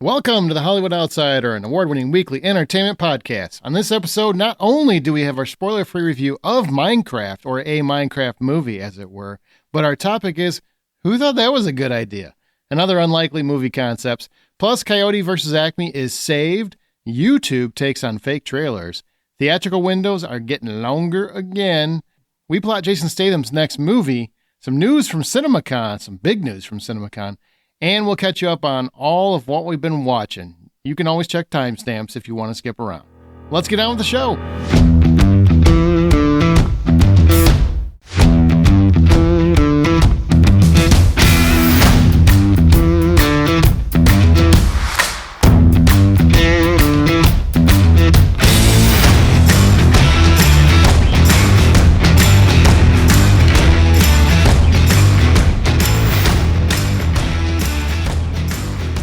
Welcome to the Hollywood Outsider, an award-winning weekly entertainment podcast. On this episode, not only do we have our spoiler-free review of Minecraft, or a Minecraft movie, as it were, but our topic is, who thought that was a good idea? And other unlikely movie concepts. Plus, Coyote versus ACME is saved. YouTube takes on fake trailers. Theatrical windows are getting longer again. We plot Jason Statham's next movie. Some news from CinemaCon, some big news from CinemaCon. And we'll catch you up on all of what we've been watching. You can always check timestamps if you want to skip around. Let's get on with the show.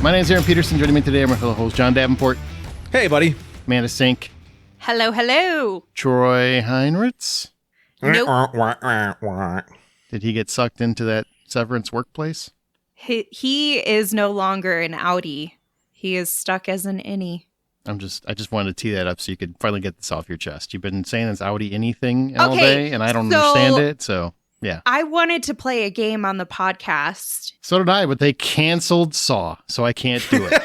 My name is Aaron Peterson. Joining me today are my fellow host, John Davenport. Hey, buddy. Amanda Sink. Hello, hello. Troy Heinrichs. Nope. Did he get sucked into that Severance workplace? He is no longer an outie. He is stuck as an innie. I just wanted to tee that up so you could finally get this off your chest. You've been saying it's outie anything all day, and I don't understand it, so... Yeah. I wanted to play a game on the podcast. So did I, but they canceled Saw, so I can't do it.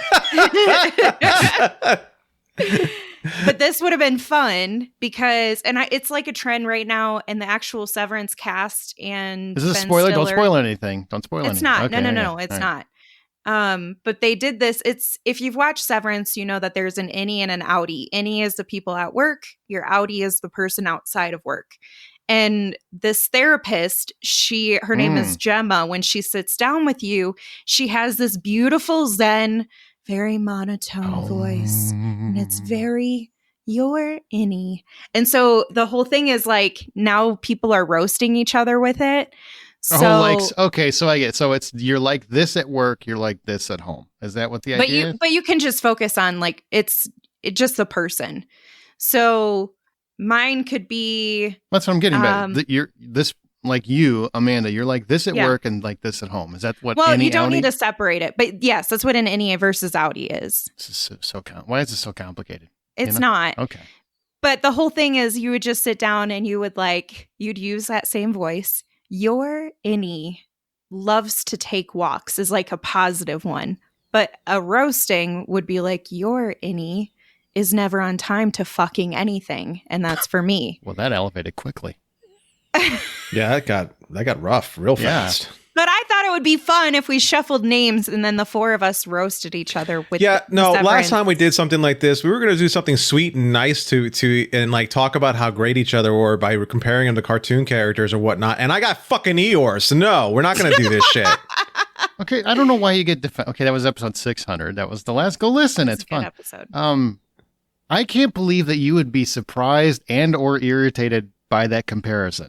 But this would have been fun because, it's like a trend right now in the actual Severance cast. And is this a spoiler? Don't spoil anything. Don't spoil anything. It's not. Okay, No, it's not. But they did this. If you've watched Severance, you know that there's an innie and an outie. Innie is the people at work. Your outie is the person outside of work. And this therapist, her name is Gemma. When she sits down with you, she has this beautiful Zen, very monotone voice. And it's very, you're innie. And so the whole thing is like, now people are roasting each other with it. So, okay, so I get, so it's, you're like this at work, you're like this at home. Is that what the idea is? But you can just focus on like, it's just the person. So... Mine could be... That's what I'm getting at. You're this, like you, Amanda, you're like this at work and like this at home. Is that what you don't need to separate it. But yes, that's what an innie versus outie is. This is why is this so complicated? It's not. Okay. But the whole thing is you would just sit down and you'd use that same voice. Your innie loves to take walks is like a positive one. But a roasting would be like, your innie is never on time to fucking anything, and that's for me. Well, that elevated quickly. Yeah, that got rough real fast. But I thought it would be fun if we shuffled names and then the four of us roasted each other with last time we did something like this, we were going to do something sweet and nice to and like talk about how great each other were by comparing them to cartoon characters or whatnot. And I got fucking Eeyore, so no, we're not going to do this shit. Okay, I don't know why you get okay, that was episode 600. That was the last. Go listen, it's fun. Episode. I can't believe that you would be surprised and or irritated by that comparison.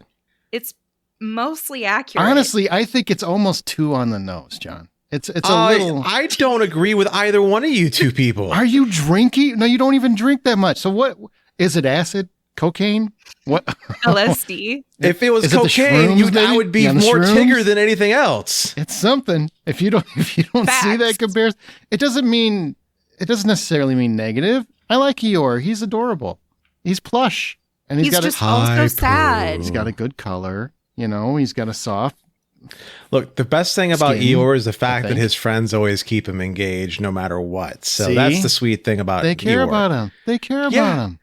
It's mostly accurate. Honestly, I think it's almost too on the nose, John. It's a little... I don't agree with either one of you two people. Are you drinking? No, you don't even drink that much. So what? Is it acid? Cocaine? What? LSD? If it was cocaine, I would be more Tigger than anything else. It's something. If you don't see that comparison, it doesn't necessarily mean negative. I like Eeyore. He's adorable. He's plush. And he's got just also sad. He's got a good color. You know, he's got a soft... Look, the best thing about Eeyore is the fact that his friends always keep him engaged no matter what. So that's the sweet thing about Eeyore. They care about him. They care about him.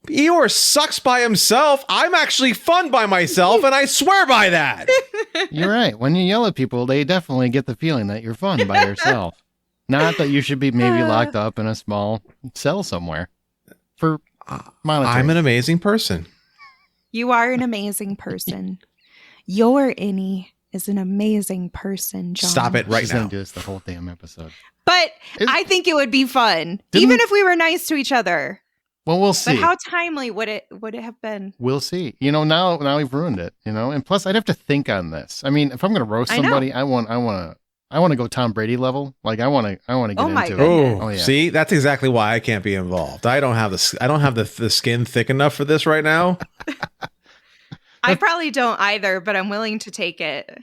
Eeyore sucks by himself. I'm actually fun by myself, and I swear by that. You're right. When you yell at people, they definitely get the feeling that you're fun by yourself. Not that you should be maybe locked up in a small cell somewhere for monitoring. I'm an amazing person. You are an amazing person. Your innie is an amazing person, John. Stop it right She's now. Gonna do this the whole damn episode. But I think it would be fun, even if we were nice to each other. Well, we'll see. But how timely would it have been? We'll see. You know, now we've ruined it. You know, and plus I'd have to think on this. I mean, if I'm going to roast somebody, I want to go Tom Brady level. Like I want to get into it. Oh, yeah. See, that's exactly why I can't be involved. I don't have the skin thick enough for this right now. I probably don't either, but I'm willing to take it.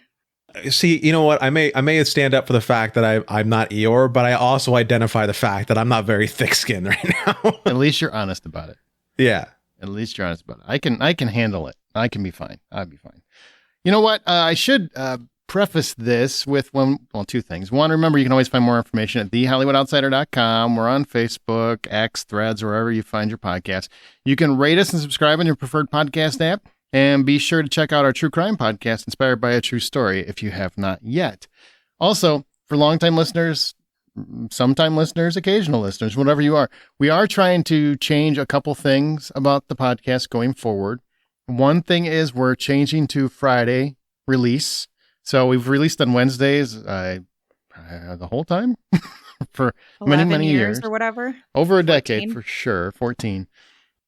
See, you know what? I may stand up for the fact that I'm not Eeyore, but I also identify the fact that I'm not very thick-skinned right now. At least you're honest about it. Yeah. At least you're honest about it. I can handle it. I can be fine. I'll be fine. You know what? I should preface this with two things. One, remember you can always find more information at thehollywoodoutsiders.com. We're on Facebook, X, Threads, wherever you find your podcast. You can rate us and subscribe on your preferred podcast app. And be sure to check out our true crime podcast, Inspired by a True Story, if you have not yet. Also, for longtime listeners, sometime listeners, occasional listeners, whatever you are, we are trying to change a couple things about the podcast going forward. One thing is we're changing to Friday release. So we've released on Wednesdays the whole time for many years or whatever. Over a decade for sure. 14,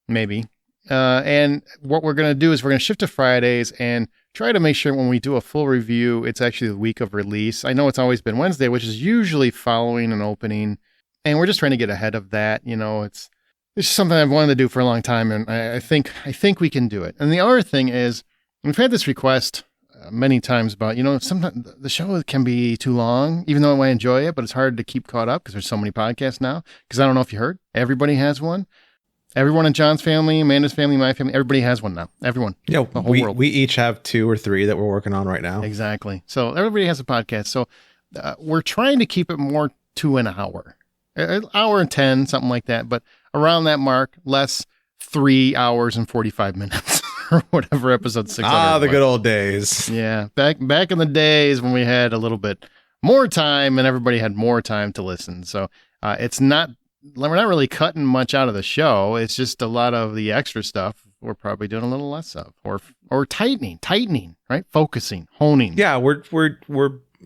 maybe. And what we're going to do is we're going to shift to Fridays and try to make sure when we do a full review, it's actually the week of release. I know it's always been Wednesday, which is usually following an opening. And we're just trying to get ahead of that. You know, it's just something I've wanted to do for a long time. And I think we can do it. And the other thing is we've had this request many times about, sometimes the show can be too long, even though I enjoy it, but it's hard to keep caught up because there's so many podcasts now. Because I don't know if you heard, everybody has one. Everyone in John's family, Amanda's family, my family, everybody has one now. Everyone. Yeah, the whole world. We each have 2 or 3 that we're working on right now. Exactly. So everybody has a podcast. So we're trying to keep it more to an hour. An hour and 10, something like that. But around that mark, less 3 hours and 45 minutes or whatever episode 600 the good old days. Yeah. Back in the days when we had a little bit more time and everybody had more time to listen. So we're not really cutting much out of the show. It's just a lot of the extra stuff we're probably doing a little less of, or tightening, right? Focusing, honing. Yeah, we're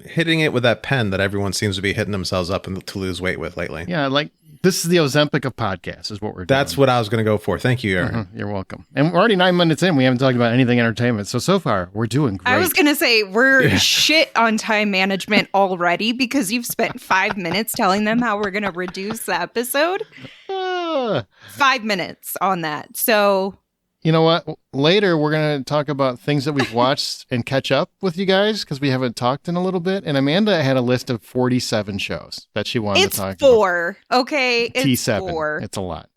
hitting it with that pen that everyone seems to be hitting themselves up to lose weight with lately. Yeah, like this is the Ozempic of podcasts is what we're doing. That's what I was going to go for. Thank you, Aaron. Mm-hmm. You're welcome. And we're already 9 minutes in. We haven't talked about anything entertainment. So far, we're doing great. I was going to say, we're shit on time management already because you've spent 5 minutes telling them how we're going to reduce the episode. 5 minutes on that. So... You know what? Later, we're going to talk about things that we've watched and catch up with you guys because we haven't talked in a little bit. And Amanda had a list of 47 shows that she wanted to talk about. It's 4. Okay. It's T7. 4. It's a lot.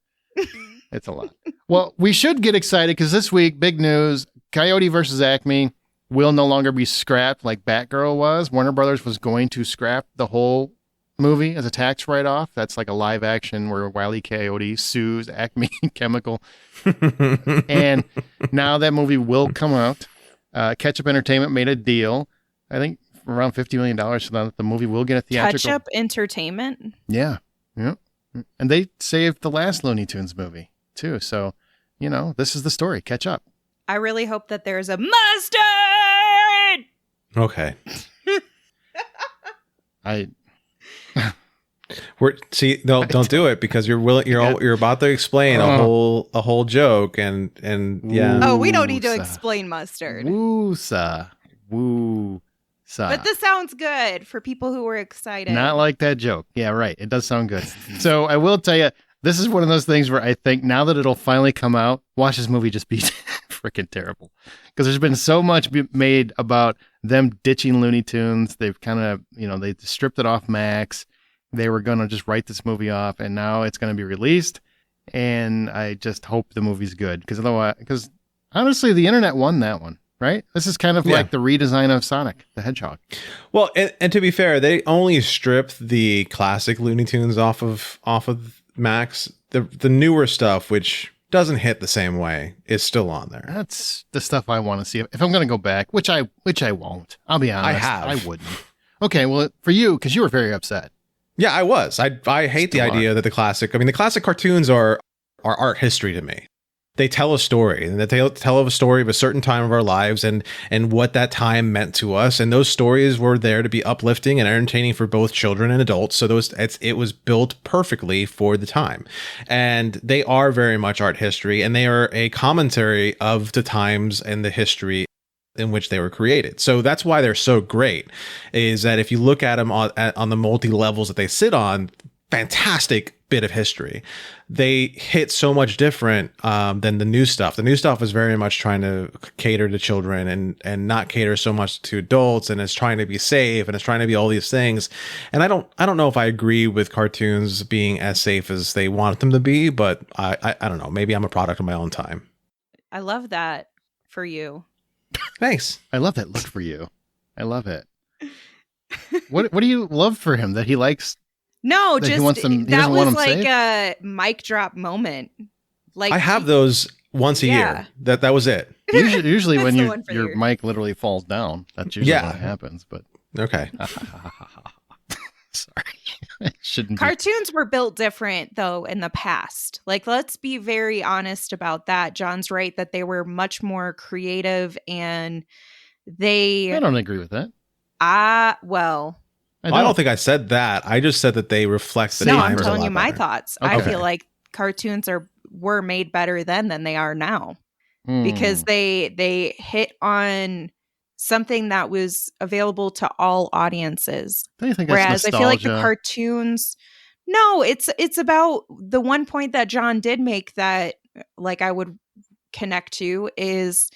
It's a lot. Well, we should get excited because this week, big news, Coyote versus Acme will no longer be scrapped like Batgirl was. Warner Brothers was going to scrap the whole movie as a tax write-off. That's like a live action where Wile E. Coyote sues Acme Chemical. And now that movie will come out. Ketchup Entertainment made a deal, I think around $50 million, so that the movie will get a theatrical. Ketchup Entertainment? Yeah. And they saved the last Looney Tunes movie too. So, this is the story. Catch up. I really hope that there's a mustard. Okay. Don't do it because you're about to explain a whole joke and yeah. Oh, we don't need to explain mustard. Woo-sa. But this sounds good for people who were excited. Not like that joke. Yeah, right. It does sound good. So I will tell you, this is one of those things where I think now that it'll finally come out, watch this movie just be freaking terrible. Because there's been so much made about them ditching Looney Tunes. They've kind of, they stripped it off Max. They were going to just write this movie off, and now it's going to be released. And I just hope the movie's good. Because honestly, the internet won that one, right? This is kind of like the redesign of Sonic the Hedgehog. Well, and to be fair, they only stripped the classic Looney Tunes off of Max. The newer stuff, which doesn't hit the same way, is still on there. That's the stuff I want to see. If I'm going to go back, which I won't. I'll be honest. I wouldn't. Okay, well, for you, because you were very upset. Yeah, I was. I hate the idea that the classic cartoons are art history to me. They tell a story, and that they tell a story of a certain time of our lives and what that time meant to us. And those stories were there to be uplifting and entertaining for both children and adults. So it was built perfectly for the time. And they are very much art history, and they are a commentary of the times and the history in which they were created. So that's why they're so great, is that if you look at them on the multi levels that they sit on, fantastic bit of history. They hit so much different than the new stuff. The new stuff is very much trying to cater to children and not cater so much to adults, and it's trying to be safe and it's trying to be all these things. And I don't know if I agree with cartoons being as safe as they want them to be, but I don't know. Maybe I'm a product of my own time. I love that for you. Thanks. I love that look for you. I love it. What do you love for him that he likes? No, that just he wants them, that was them like safe? a mic drop moment. Like I have those once a year. That was it. Usually when That's the one for your you. mic literally falls down, that's usually Yeah. what happens. But Okay. sorry, it shouldn't. Cartoons were built different, though, in the past. Like, let's be very honest about that. John's right that they were much more creative, and I don't agree with that. well, I don't think I said that. I just said that they reflect the no, time I'm a telling lot you my better. thoughts. Okay. I feel like cartoons were made better then than they are now because they hit on something that was available to all audiences. Don't you think Whereas that's I feel like the nostalgia? cartoons, no, it's about the one point that John did make that like I would connect to is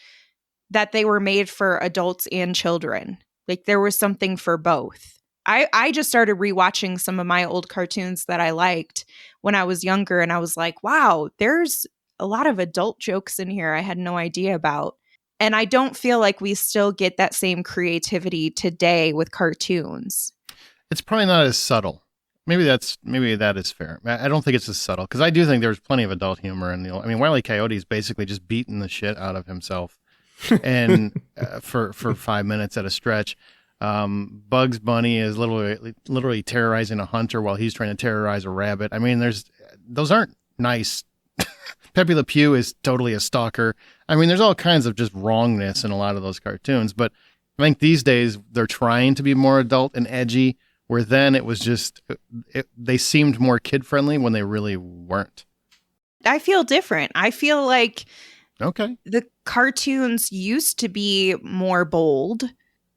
that they were made for adults and children. Like there was something for both. I just started rewatching some of my old cartoons that I liked when I was younger, and I was like, wow, there's a lot of adult jokes in here I had no idea about. And I don't feel like we still get that same creativity today with cartoons. It's probably not as subtle. Maybe that is fair. I don't think it's as subtle because I do think there's plenty of adult humor in the. I mean, Wile E. Coyote is basically just beating the shit out of himself, and for 5 minutes at a stretch. Bugs Bunny is literally terrorizing a hunter while he's trying to terrorize a rabbit. I mean, those aren't nice. Pepe Le Pew is totally a stalker. I mean, there's all kinds of just wrongness in a lot of those cartoons, but I think these days they're trying to be more adult and edgy, where then it was just, they seemed more kid-friendly when they really weren't. I feel different. I feel like the cartoons used to be more bold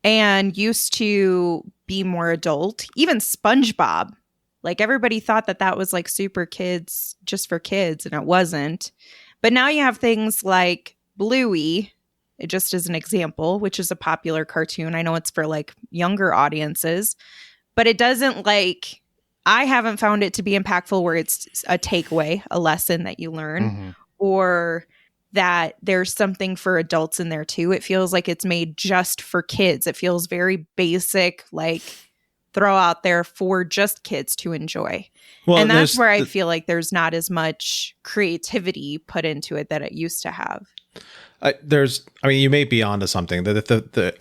and used to be more adult. Even SpongeBob. Like everybody thought that was like super kids, just for kids, and it wasn't. But now you have things like Bluey, just as an example, which is a popular cartoon. I know it's for like younger audiences, but it doesn't like, I haven't found it to be impactful where it's a takeaway, a lesson that you learn, or that there's something for adults in there too. It feels like it's made just for kids. It feels very basic, like throw out there for just kids to enjoy. Well, and that's where I feel like there's not as much creativity put into it that it used to have. You may be onto something. I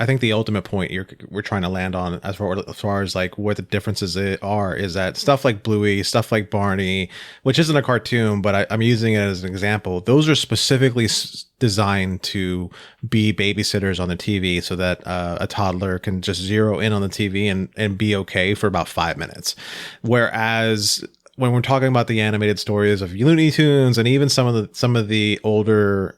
think the ultimate point we're trying to land on as far as like what the differences are is that stuff like Bluey, stuff like Barney, which isn't a cartoon, but I'm using it as an example. Those are specifically designed to be babysitters on the TV so that a toddler can just zero in on the TV and be okay for about 5 minutes. Whereas when we're talking about the animated stories of Looney Tunes and even some of the older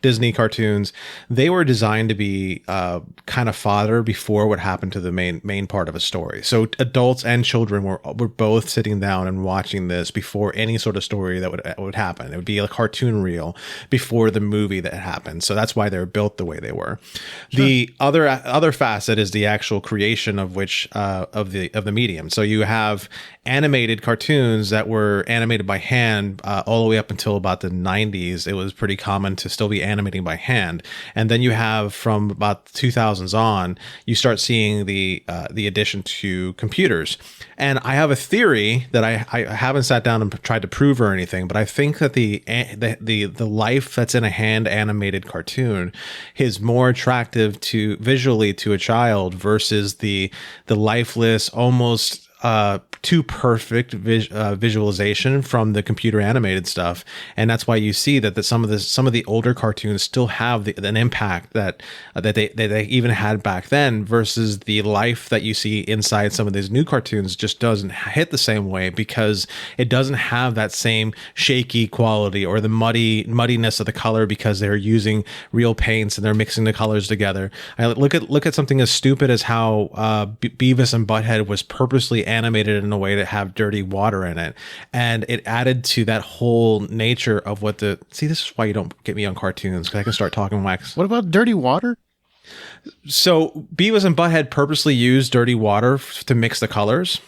Disney cartoons, they were designed to be kind of fodder before what happened to the main part of a story. So adults and children were both sitting down and watching this before any sort of story that would happen. It would be a cartoon reel before the movie that happened. So that's why they're built the way they were. Sure. The other facet is the actual creation of which of the medium. So you have animated cartoons that were animated by hand all the way up until about the 90s. It was pretty common to still be animating by hand, and then you have from about 2000s on, you start seeing the addition to computers. And I have a theory that I haven't sat down and tried to prove or anything, but I think that the life that's in a hand animated cartoon is more attractive visually to a child versus the lifeless, almost too perfect visualization from the computer animated stuff. And that's why you see that some of the older cartoons still have an impact that they even had back then, versus the life that you see inside some of these new cartoons just doesn't hit the same way, because it doesn't have that same shaky quality or the muddiness of the color, because they're using real paints and they're mixing the colors together. I look at something as stupid as how Beavis and Butthead was purposely animated in a way to have dirty water in it. And it added to that whole nature of what the... See, this is why you don't get me on cartoons, because I can start talking wax. What about dirty water? So Beavis and Butthead purposely used dirty water to mix the colors.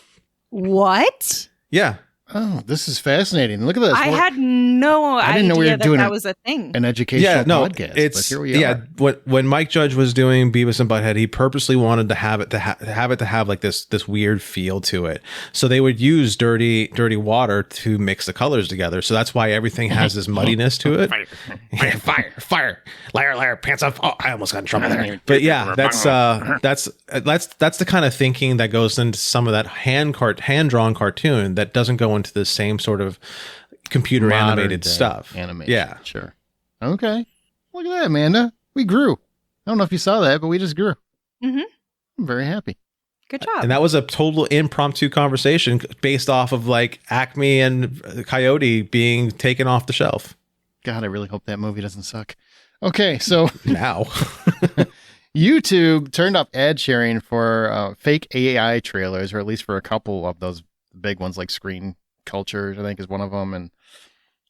What? Yeah. Oh, this is fascinating. Look at this. I had no I didn't know we were idea doing that was a thing. an educational podcast. It's but here we are. When Mike Judge was doing Beavis and Butthead, he purposely wanted to have it to have like this weird feel to it. So they would use dirty water to mix the colors together. So that's why everything has this muddiness to it. Fire. Liar, pants off. Oh, I almost got in trouble there. But yeah, that's the kind of thinking that goes into some of that hand-drawn cartoon that doesn't go into the same sort of computer animated stuff. Animation. Yeah. Sure. Okay. Look at that, Amanda. We grew. I don't know if you saw that, but we just grew. Mm-hmm. I'm very happy. Good job. And that was a total impromptu conversation based off of like Acme and Coyote being taken off the shelf. God, I really hope that movie doesn't suck. Okay, so Now. YouTube turned off ad sharing for fake AI trailers, or at least for a couple of those big ones like Screen Cultures, I think is one of them.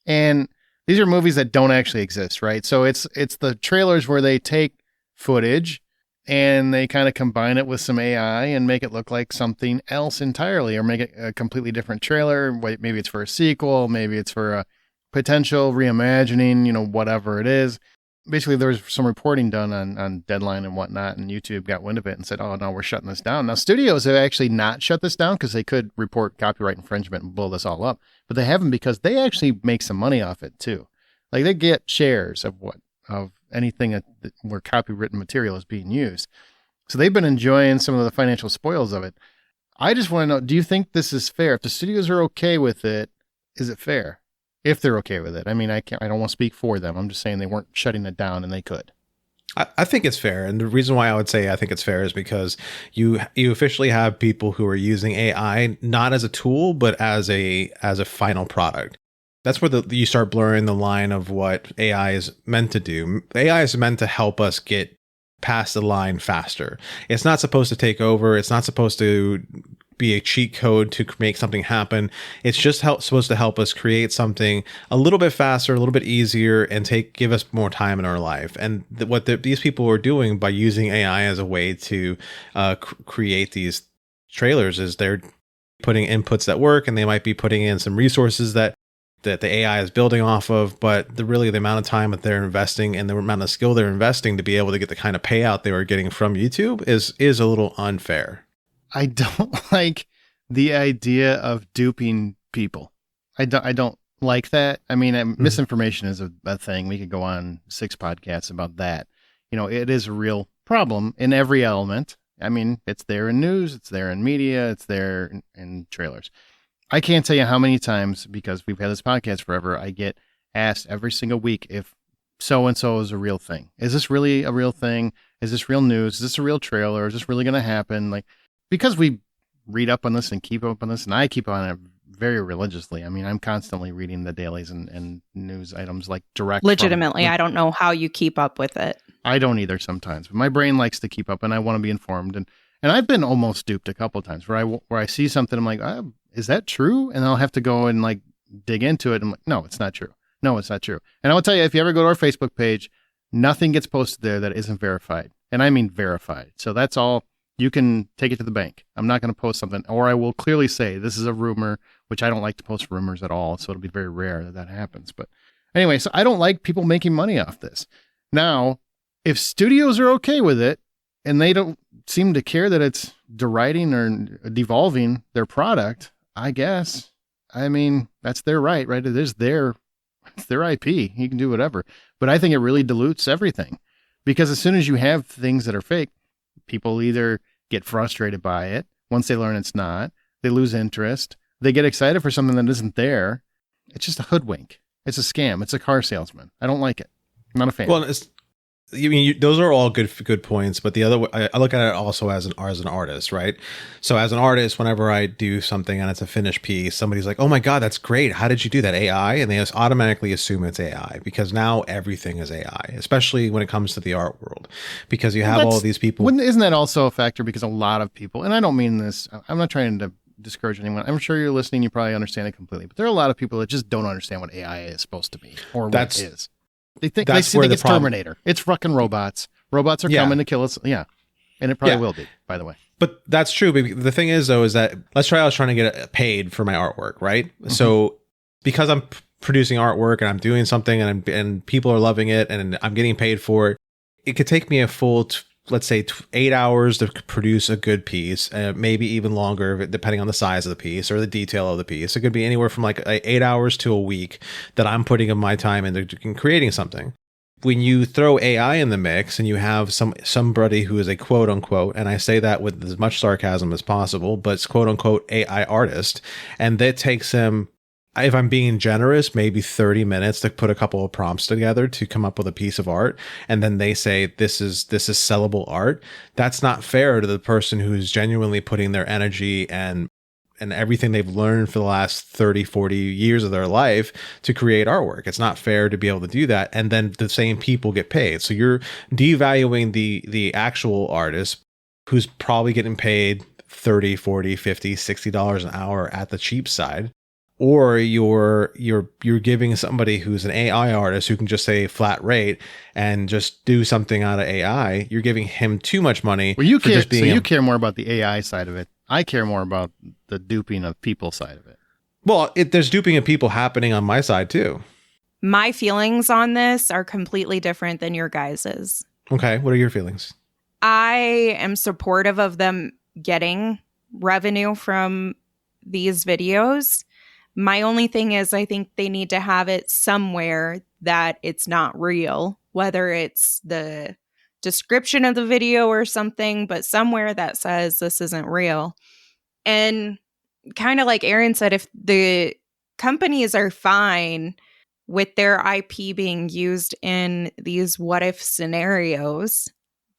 And these are movies that don't actually exist, right? So it's the trailers where they take footage and they kind of combine it with some AI and make it look like something else entirely, or make it a completely different trailer. Maybe it's for a sequel, maybe it's for a potential reimagining, whatever it is. Basically, there was some reporting done on Deadline and whatnot, and YouTube got wind of it and said, oh, no, we're shutting this down. Now, studios have actually not shut this down because they could report copyright infringement and blow this all up. But they haven't, because they actually make some money off it, too. Like, they get shares of anything where copywritten material is being used. So they've been enjoying some of the financial spoils of it. I just want to know, do you think this is fair? If the studios are okay with it, is it fair? If they're okay with it. I mean, I don't want to speak for them. I'm just saying they weren't shutting it down, and they could. I think it's fair. And the reason why I would say I think it's fair is because you officially have people who are using AI not as a tool, but as a final product. That's where you start blurring the line of what AI is meant to do. AI is meant to help us get past the line faster. It's not supposed to take over. It's not supposed to be a cheat code to make something happen. It's just supposed to help us create something a little bit faster, a little bit easier, and give us more time in our life. And what these people are doing by using AI as a way to create these trailers is they're putting inputs that work, and they might be putting in some resources that the AI is building off of, but the amount of time that they're investing and the amount of skill they're investing to be able to get the kind of payout they were getting from YouTube is a little unfair. I don't like the idea of duping people. I don't like that. I mean, misinformation is a thing. We could go on 6 podcasts about that. It is a real problem in every element. I mean, it's there in news, it's there in media, it's there in trailers. I can't tell you how many times, because we've had this podcast forever, I get asked every single week if so-and-so is a real thing. Is this really a real thing? Is this real news? Is this a real trailer? Is this really going to happen? Like, because we read up on this and keep up on this, and I keep on it very religiously. I mean, I'm constantly reading the dailies and news items like direct. Legitimately, I don't know how you keep up with it. I don't either sometimes, but my brain likes to keep up, and I want to be informed. And I've been almost duped a couple of times where I see something, I'm like, is that true? And I'll have to go and like dig into it. And I'm like, no, it's not true. No, it's not true. And I will tell you, if you ever go to our Facebook page, nothing gets posted there that isn't verified. And I mean verified. So that's all. You can take it to the bank. I'm not going to post something, or I will clearly say this is a rumor, which I don't like to post rumors at all. So it'll be very rare that happens. But anyway, so I don't like people making money off this. Now, if studios are okay with it and they don't seem to care that it's deriding or devolving their product, I guess. I mean, that's their right? It is it's their IP. You can do whatever. But I think it really dilutes everything, because as soon as you have things that are fake, people either get frustrated by it. Once they learn it's not, they lose interest. They get excited for something that isn't there. It's just a hoodwink. It's a scam. It's a car salesman. I don't like it. I'm not a fan. Well, those are all good points, but the other way, I look at it also as an artist, right? So as an artist, whenever I do something and it's a finished piece, somebody's like, "Oh my God, that's great! How did you do that? AI?" And they just automatically assume it's AI, because now everything is AI, especially when it comes to the art world, because you have all these people. Isn't that also a factor? Because a lot of people, and I don't mean this, I'm not trying to discourage anyone. I'm sure you're listening. You probably understand it completely. But there are a lot of people that just don't understand what AI is supposed to be or what it is. They think it's Terminator. It's fucking robots. Robots are coming to kill us. Yeah. And it probably will be, by the way. But that's true. But the thing is, though, is that let's try I was trying to get paid for my artwork, right? Mm-hmm. So because I'm producing artwork and I'm doing something and people are loving it and I'm getting paid for it, it could take me a full, let's say 8 hours to produce a good piece, maybe even longer, depending on the size of the piece or the detail of the piece. It could be anywhere from like 8 hours to a week that I'm putting in my time into creating something. When you throw AI in the mix and you have somebody who is a quote unquote, and I say that with as much sarcasm as possible, but it's quote unquote AI artist, and that takes them, if I'm being generous, maybe 30 minutes to put a couple of prompts together to come up with a piece of art. And then they say, this is sellable art. That's not fair to the person who's genuinely putting their energy and everything they've learned for the last 30, 40 years of their life to create artwork. It's not fair to be able to do that. And then the same people get paid. So you're devaluing the actual artist who's probably getting paid $30, $40, $50, $60 an hour at the cheap side. Or you're giving somebody who's an AI artist who can just say flat rate and just do something out of AI. You're giving him too much money. Well, you care more about the AI side of it. I care more about the duping of people side of it. Well, there's duping of people happening on my side too. My feelings on this are completely different than your guys's. Okay, what are your feelings? I am supportive of them getting revenue from these videos. My only thing is I think they need to have it somewhere that it's not real, whether it's the description of the video or something, but somewhere that says this isn't real. And kind of like Aaron said, if the companies are fine with their IP being used in these what if scenarios,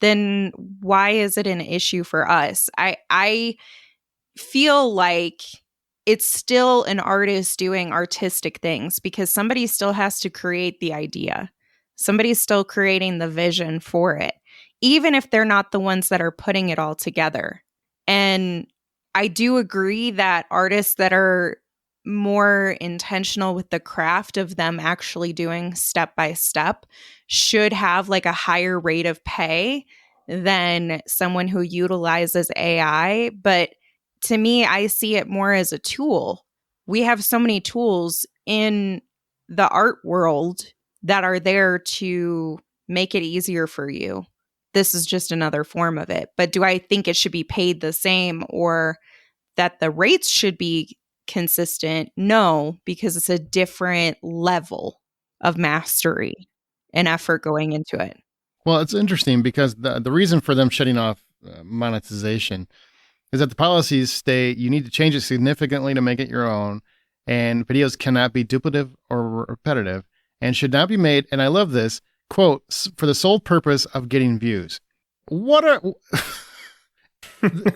then why is it an issue for us? I feel like it's still an artist doing artistic things because somebody still has to create the idea. Somebody's still creating the vision for it, even if they're not the ones that are putting it all together. And I do agree that artists that are more intentional with the craft of them actually doing step by step should have like a higher rate of pay than someone who utilizes AI. But to me, I see it more as a tool. We have so many tools in the art world that are there to make it easier for you. This is just another form of it. But do I think it should be paid the same or that the rates should be consistent? No, because it's a different level of mastery and effort going into it. Well, it's interesting because the reason for them shutting off monetization is that the policies state you need to change it significantly to make it your own, and videos cannot be duplicative or repetitive and should not be made, and I love this, quote, for the sole purpose of getting views. What are...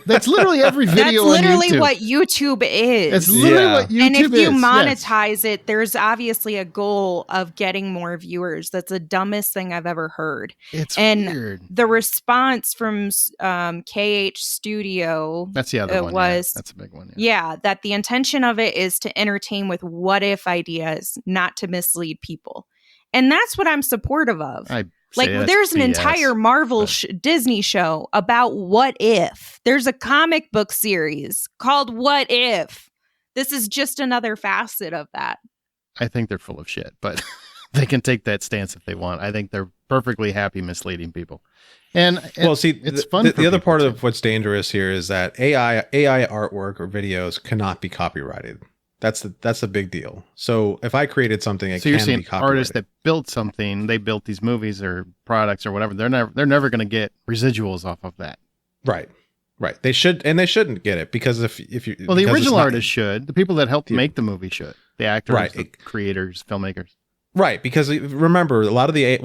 That's literally every video on YouTube. That's literally what YouTube is. It's literally what YouTube is. And if you monetize it, there's obviously a goal of getting more viewers. That's the dumbest thing I've ever heard. It's weird. The response from KH Studio, that's the other one. That's a big one. Yeah, that the intention of it is to entertain with what if ideas, not to mislead people. And that's what I'm supportive of. There's an entire Marvel Disney show about what if. There's a comic book series called What If. This is just another facet of that. I think they're full of shit, but they can take that stance if they want. I think they're perfectly happy misleading people. Well, see, it's fun. The other part of what's dangerous here is that AI artwork or videos cannot be copyrighted. That's a big deal. So if I created something, it can be copyrighted. So you're saying artists that built something, they built these movies or products or whatever, they're never going to get residuals off of that. Right. They should, and they shouldn't get it because if you the original artists should, the people that helped make the movie should, the actors, the creators, filmmakers. Right, because remember, a lot of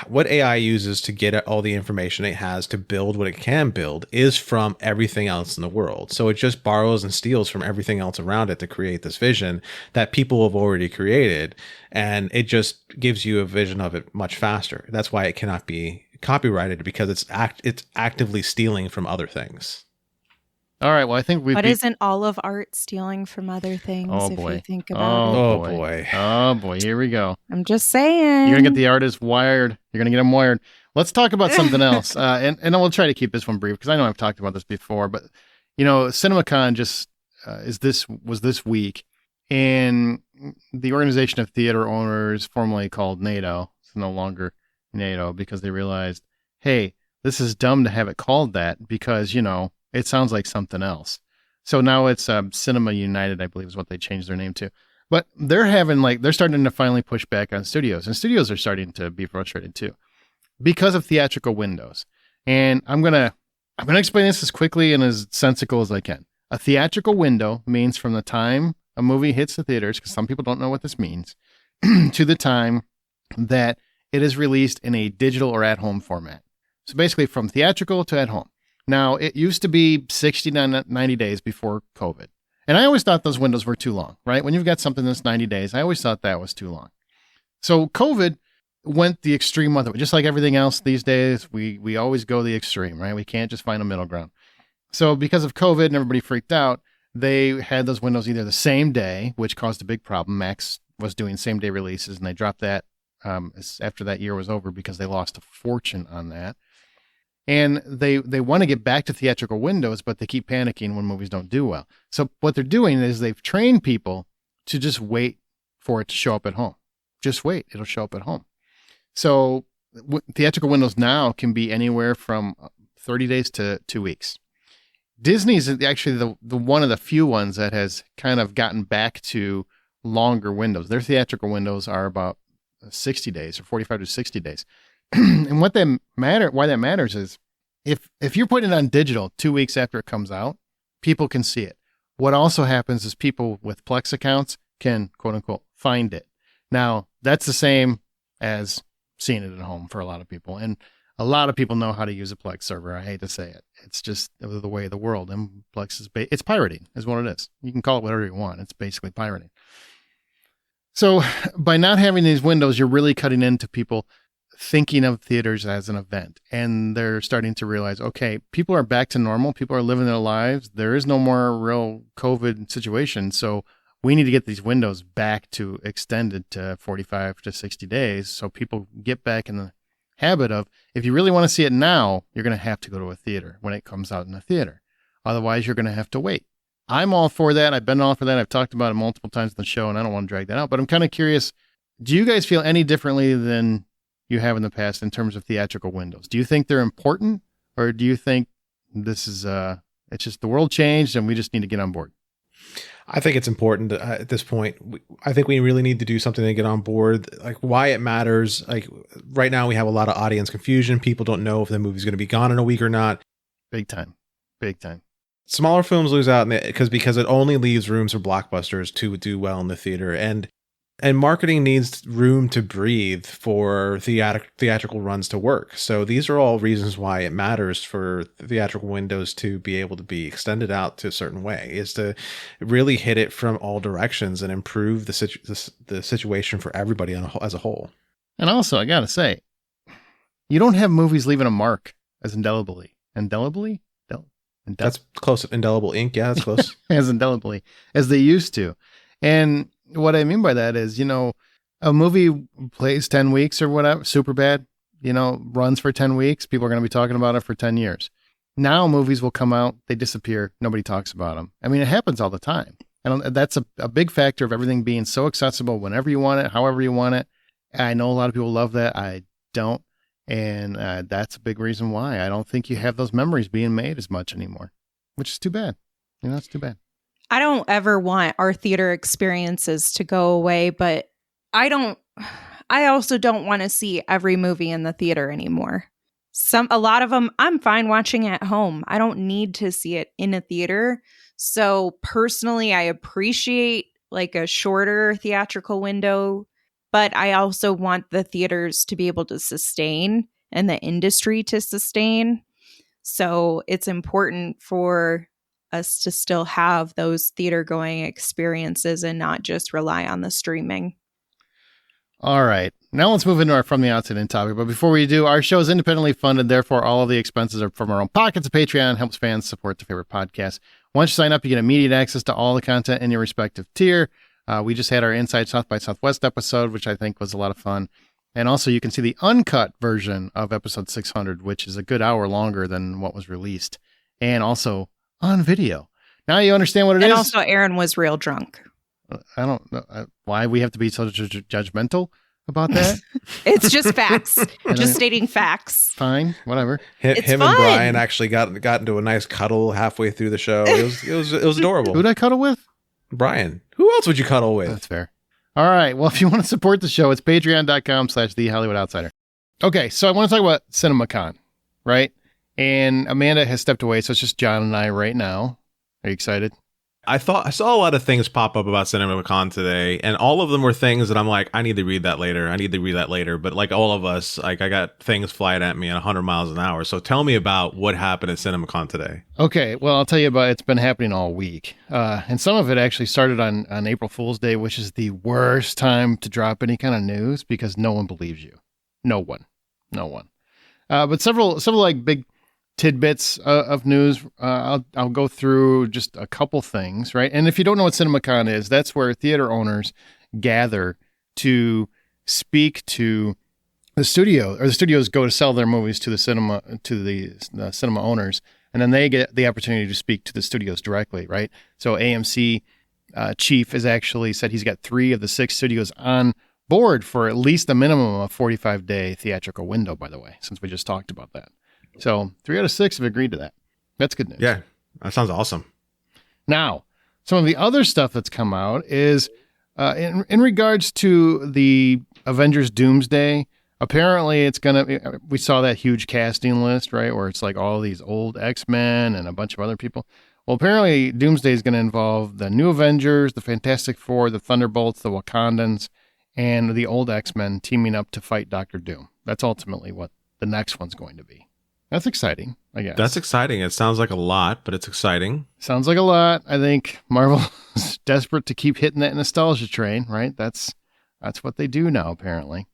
what AI uses to get all the information it has to build what it can build is from everything else in the world. So it just borrows and steals from everything else around it to create this vision that people have already created, and it just gives you a vision of it much faster. That's why it cannot be copyrighted, because it's actively stealing from other things. All right. Well, I think But isn't all of art stealing from other things? Oh, if boy. you think about it. Oh, boy. Oh, boy. Here we go. I'm just saying. You're going to get the artist wired. You're going to get them wired. Let's talk about something else. And we'll try to keep this one brief because I know I've talked about this before. But, CinemaCon just was this week. And the Organization of Theater Owners, formerly called NATO, it's no longer NATO because they realized, hey, this is dumb to have it called that because, it sounds like something else. So now it's Cinema United, I believe is what they changed their name to. But they're starting to finally push back on studios. And studios are starting to be frustrated too because of theatrical windows. And I'm going to explain this as quickly and as sensical as I can. A theatrical window means from the time a movie hits the theaters, because some people don't know what this means, to the time that it is released in a digital or at-home format. So basically from theatrical to at-home. Now, it used to be 60 to 90 days before COVID. And I always thought those windows were too long, right? When you've got something that's 90 days, I always thought that was too long. So COVID went the extreme of it. Just like everything else these days, we always go the extreme, right? We can't just find a middle ground. So because of COVID and everybody freaked out, they had those windows either the same day, which caused a big problem. Max was doing same day releases, and they dropped that after that year was over because they lost a fortune on that. And they want to get back to theatrical windows, but they keep panicking when movies don't do well. So what they're doing is they've trained people to just wait for it to show up at home. Just wait. It'll show up at home. So theatrical windows now can be anywhere from 30 days to 2 weeks. Disney's actually the one of the few ones that has kind of gotten back to longer windows. Their theatrical windows are about 60 days or 45 to 60 days. And why that matters is if you're putting it on digital 2 weeks after it comes out, people can see it. What also happens is people with Plex accounts can, quote unquote, find it. Now, that's the same as seeing it at home for a lot of people. And a lot of people know how to use a Plex server. I hate to say it. It's just the way of the world. And Plex it's pirating is what it is. You can call it whatever you want. It's basically pirating. So by not having these windows, you're really cutting into people thinking of theaters as an event. And they're starting to realize, okay, people are back to normal. People are living their lives. There is no more real COVID situation. So we need to get these windows back to extended to 45 to 60 days. So people get back in the habit of, if you really want to see it now, you're going to have to go to a theater when it comes out in a theater. Otherwise, you're going to have to wait. I'm all for that. I've been all for that. I've talked about it multiple times on the show, and I don't want to drag that out. But I'm kind of curious, do you guys feel any differently than you have in the past in terms of theatrical windows? Do you think they're important, or do you think this is it's just the world changed and we just need to get on board? I think it's important at this point. I think we really need to do something to get on board. Like why it matters. Like right now we have a lot of audience confusion. People don't know if the movie's going to be gone in a week or not. Big time. Smaller films lose out because it only leaves rooms for blockbusters to do well in the theater. And marketing needs room to breathe for theatrical runs to work. So these are all reasons why it matters for theatrical windows to be able to be extended out to a certain way, is to really hit it from all directions and improve the situation for everybody as a whole. And also, I got to say, you don't have movies leaving a mark as indelibly. Indelibly? That's close. Indelible ink. Yeah, that's close. As indelibly as they used to. And what I mean by that is, a movie plays 10 weeks or whatever, super bad, runs for 10 weeks. People are going to be talking about it for 10 years. Now movies will come out, they disappear. Nobody talks about them. I mean, it happens all the time. And that's a big factor of everything being so accessible whenever you want it, however you want it. I know a lot of people love that. I don't. And that's a big reason why I don't think you have those memories being made as much anymore, which is too bad. That's too bad. I don't ever want our theater experiences to go away, but I also don't want to see every movie in the theater anymore. A lot of them I'm fine watching at home. I don't need to see it in a theater. So personally, I appreciate like a shorter theatrical window, but I also want the theaters to be able to sustain and the industry to sustain. So it's important for us to still have those theater going experiences and not just rely on the streaming. All right. Now let's move into our From the Outside In topic. But before we do, our show is independently funded. Therefore, all of the expenses are from our own pockets. Patreon helps fans support their favorite podcasts. Once you sign up, you get immediate access to all the content in your respective tier. We just had our Inside South by Southwest episode, which I think was a lot of fun. And also, you can see the uncut version of episode 600, which is a good hour longer than what was released. And also on video. Now you understand what it is. And also, Aaron was real drunk. I don't know why we have to be so judgmental about that. It's just facts. Just stating facts. Fine, whatever. Him and Brian actually got into a nice cuddle halfway through the show. It was adorable. Who'd I cuddle with? Brian. Who else would you cuddle with? That's fair. All right. Well, if you want to support the show, it's patreon.com/thehollywoodoutsider. Okay, so I want to talk about CinemaCon, right? And Amanda has stepped away, so it's just John and I right now. Are you excited? I saw a lot of things pop up about CinemaCon today, and all of them were things that I'm like, I need to read that later. But like all of us, like I got things flying at me at 100 miles an hour. So tell me about what happened at CinemaCon today. Okay, well, I'll tell you about it's been happening all week. And some of it actually started on April Fool's Day, which is the worst time to drop any kind of news because no one believes you. No one. But several like big tidbits of news. I'll go through just a couple things, right? And if you don't know what CinemaCon is, that's where theater owners gather to speak to the studio, or the studios go to sell their movies to the cinema owners, and then they get the opportunity to speak to the studios directly, right? So AMC chief has actually said he's got 3 of the 6 studios on board for at least a minimum of 45-day theatrical window, by the way, since we just talked about that. So 3 out of 6 have agreed to that. That's good news. Yeah, that sounds awesome. Now, some of the other stuff that's come out is in regards to the Avengers Doomsday. Apparently, we saw that huge casting list, right, where it's like all these old X-Men and a bunch of other people. Well, apparently, Doomsday is going to involve the new Avengers, the Fantastic Four, the Thunderbolts, the Wakandans, and the old X-Men teaming up to fight Dr. Doom. That's ultimately what the next one's going to be. That's exciting, I guess. That's exciting. It sounds like a lot, but it's exciting. Sounds like a lot. I think Marvel is desperate to keep hitting that nostalgia train, right? That's what they do now, apparently.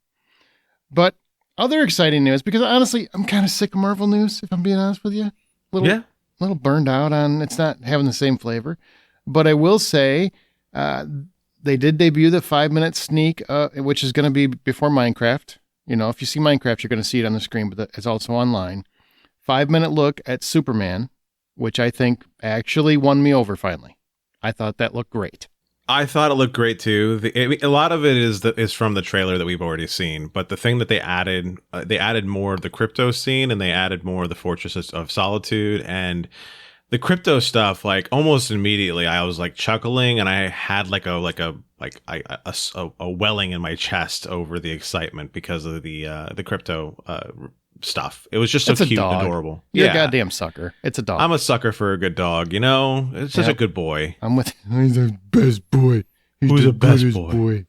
But other exciting news, because honestly, I'm kind of sick of Marvel news, if I'm being honest with you. A little burned out on it's not having the same flavor. But I will say they did debut the 5-minute sneak, which is going to be before Minecraft. You know, if you see Minecraft, you're going to see it on the screen, but it's also online. 5-minute look at Superman, which I think actually won me over finally. I thought that looked great. I thought it looked great too. A lot of it is from the trailer that we've already seen, but the thing that they added more of the crypto scene, and they added more of the Fortress of Solitude, and the crypto stuff. Like almost immediately, I was like chuckling, and I had a welling in my chest over the excitement because of the crypto stuff. It was just so cute and adorable. You're a goddamn sucker. It's a dog. I'm a sucker for a good dog, you know? It's such a good boy. I'm with he's the best boy. Who's the best boy?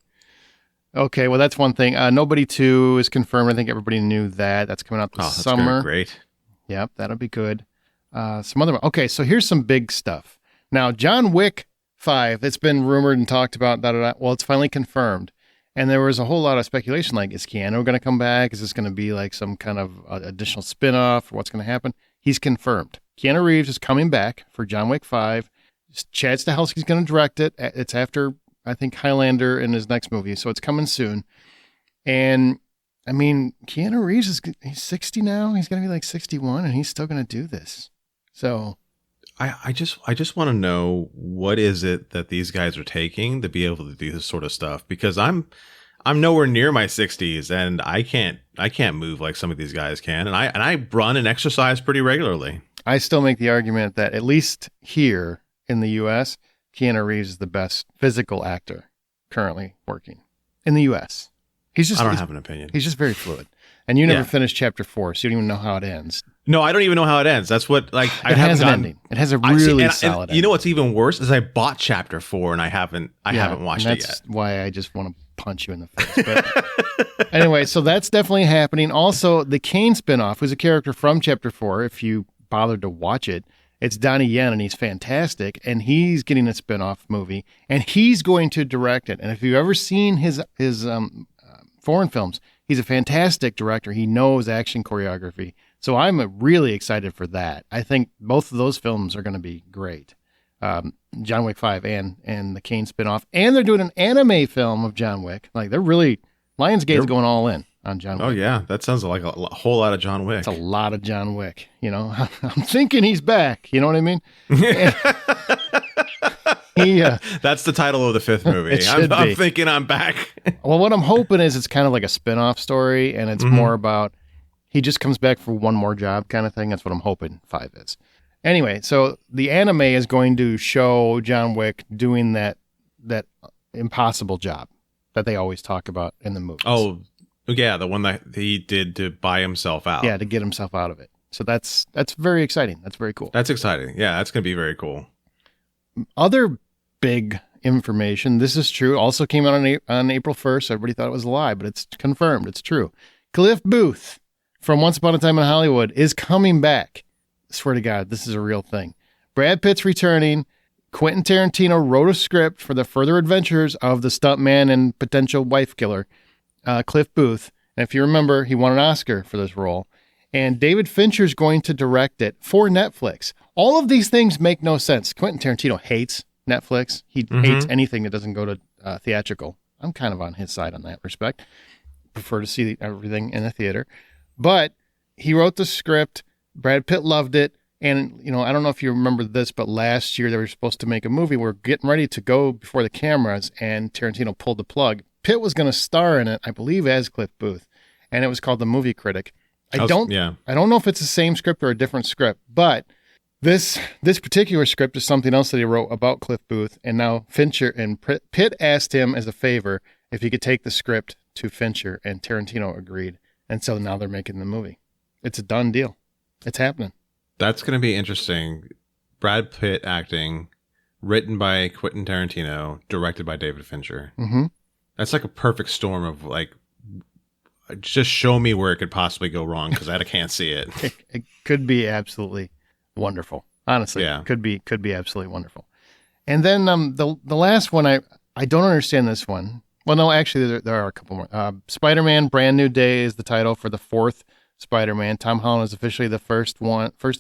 Okay, well that's one thing. Nobody 2 is confirmed. I think everybody knew that. That's coming out this summer. Great. Yep, that'll be good. Some other okay, so here's some big stuff. Now, John Wick 5, it's been rumored and talked about, well, it's finally confirmed. And there was a whole lot of speculation, like, is Keanu going to come back? Is this going to be like some kind of additional spin-off or what's going to happen? He's confirmed. Keanu Reeves is coming back for John Wick 5. Chad Stahelski's going to direct it. It's after, I think, Highlander in his next movie, so it's coming soon. And, I mean, Keanu Reeves, he's 60 now. He's going to be like 61, and he's still going to do this. So I just want to know, what is it that these guys are taking to be able to do this sort of stuff? Because I'm nowhere near my 60s, and I can't move like some of these guys can, and I run and exercise pretty regularly. I still make the argument that at least here in the U.S., Keanu Reeves is the best physical actor currently working in the U.S. I don't have an opinion. He's just very fluid. And you never finished chapter 4, so you don't even know how it ends. No, I don't even know how it ends. That's what, like, it has an ending. It has a really solid ending. You know what's even worse is I bought chapter 4 and I haven't watched it yet. That's why I just want to punch you in the face. But anyway, so that's definitely happening. Also, the Kane spinoff, who's a character from chapter 4, if you bothered to watch it, it's Donnie Yen, and he's fantastic, and he's getting a spinoff movie, and he's going to direct it. And if you've ever seen his foreign films. He's a fantastic director. He knows action choreography. So I'm really excited for that. I think both of those films are going to be great. John Wick 5 and the Kane spinoff. And they're doing an anime film of John Wick. Like, they're really, Lionsgate's going all in on John Wick. Oh, yeah. That sounds like a whole lot of John Wick. It's a lot of John Wick. You know, I'm thinking he's back. You know what I mean? That's the title of the fifth movie. I'm thinking I'm back. Well, what I'm hoping is it's kind of like a spin-off story, and it's more about he just comes back for one more job kind of thing. That's what I'm hoping 5 is. Anyway, so the anime is going to show John Wick doing that impossible job that they always talk about in the movies. Oh, yeah, the one that he did to buy himself out. Yeah, to get himself out of it. So that's very exciting. That's very cool. That's exciting. Yeah, that's going to be very cool. Other big information, this is true, also came out on April 1st. Everybody thought it was a lie, but it's confirmed. It's true. Cliff Booth from Once Upon a Time in Hollywood is coming back. I swear to God, this is a real thing. Brad Pitt's returning. Quentin Tarantino wrote a script for the further adventures of the stuntman and potential wife killer, Cliff Booth. And if you remember, he won an Oscar for this role. And David Fincher's going to direct it for Netflix. All of these things make no sense. Quentin Tarantino hates Netflix. He hates anything that doesn't go to theatrical. I'm kind of on his side on that respect. Prefer to see everything in the theater. But he wrote the script. Brad Pitt loved it. And, you know, I don't know if you remember this, but last year they were supposed to make a movie. We're getting ready to go before the cameras, and Tarantino pulled the plug. Pitt was going to star in it, I believe, as Cliff Booth. And it was called The Movie Critic. I don't know if it's the same script or a different script, but this particular script is something else that he wrote about Cliff Booth, and now Fincher and Pitt asked him as a favor if he could take the script to Fincher, and Tarantino agreed, and so now they're making the movie. It's a done deal. It's happening. That's going to be interesting. Brad Pitt acting, written by Quentin Tarantino, directed by David Fincher. Mm-hmm. That's like a perfect storm of like, just show me where it could possibly go wrong because I can't see it. It could be absolutely wonderful. Honestly, yeah. Could be absolutely wonderful. And then the last one, I don't understand this one. Well, no, actually there are a couple more. Spider-Man: Brand New Day is the title for the 4th Spider-Man. Tom Holland is officially the first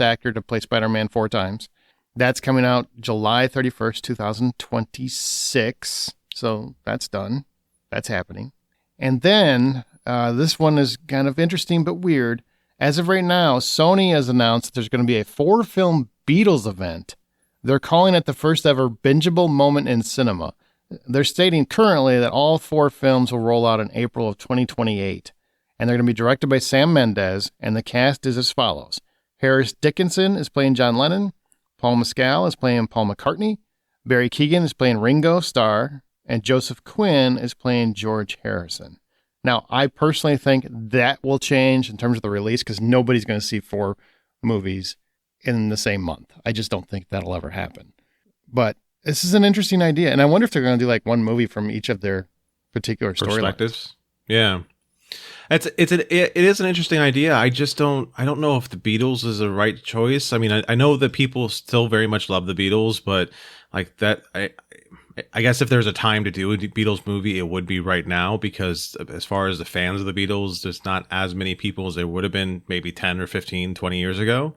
actor to play Spider-Man 4 times. That's coming out July 31st, 2026. So that's done. That's happening. And then this one is kind of interesting but weird. As of right now, Sony has announced that there's going to be a 4-film Beatles event. They're calling it the first ever bingeable moment in cinema. They're stating currently that all 4 films will roll out in April of 2028. And they're going to be directed by Sam Mendes, and the cast is as follows. Harris Dickinson is playing John Lennon. Paul Mescal is playing Paul McCartney. Barry Keoghan is playing Ringo Starr. And Joseph Quinn is playing George Harrison. Now, I personally think that will change in terms of the release because nobody's going to see 4 movies in the same month. I just don't think that'll ever happen. But this is an interesting idea, and I wonder if they're going to do like one movie from each of their particular storylines. Yeah. It is an interesting idea. I don't know if the Beatles is the right choice. I mean, I know that people still very much love the Beatles, but like that, I guess if there's a time to do a Beatles movie, it would be right now because as far as the fans of the Beatles, there's not as many people as there would have been maybe 10 or 15, 20 years ago.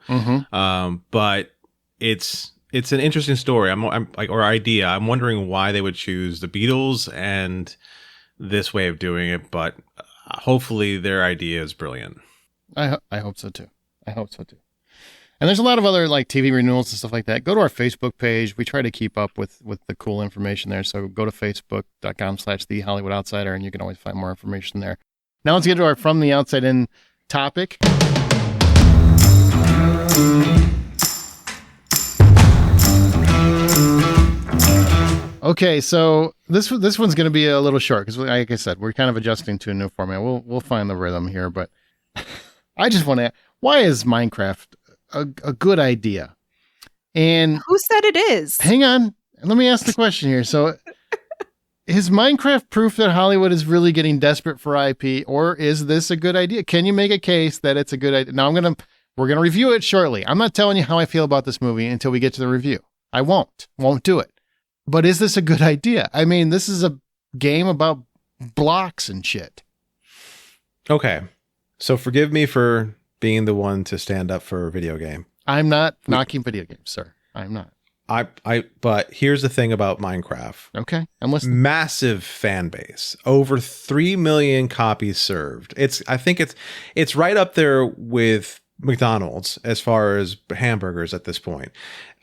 But it's an interesting story. Or idea. I'm wondering why they would choose the Beatles and this way of doing it, but hopefully their idea is brilliant. I hope so too. And there's a lot of other like TV renewals and stuff like that. Go to our Facebook page. We try to keep up with the cool information there. So go to facebook.com/The Hollywood Outsider, and you can always find more information there. Now let's get to our From the Outside In topic. Okay, so this one's going to be a little short because, like I said, we're kind of adjusting to a new format. We'll find the rhythm here, but I just want to. Why is Minecraft a good idea? And who said it is? Hang on, let me ask the question here. So, is Minecraft proof that Hollywood is really getting desperate for IP, or is this a good idea? Can you make a case that it's a good idea? Now we're gonna review it shortly. I'm not telling you how I feel about this movie until we get to the review. I won't do it. But is this a good idea? I mean, this is a game about blocks and shit. Okay. So forgive me for being the one to stand up for a video game. I'm not knocking video games, sir. I'm not. But here's the thing about Minecraft. Okay, I'm listening. Massive fan base, over 3 million copies served. I think it's right up there with McDonald's as far as hamburgers at this point.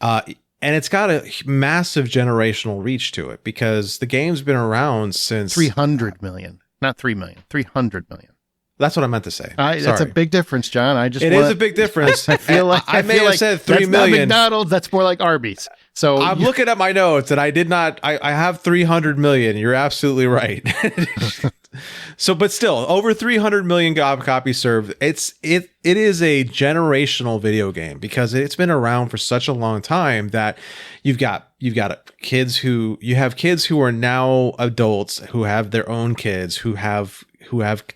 And it's got a massive generational reach to it because the game's been around since 300 million, not 3 million, 300 million. That's what I meant to say. That's a big difference, John. It is a big difference. I feel like I may have said 3 that's million. Not McDonald's. That's more like Arby's. So I'm looking at my notes, and I did not. I have 300 million. You're absolutely right. So, but still, over 300 million copies served. It is a generational video game because it's been around for such a long time that you've got kids who are now adults who have their own kids who have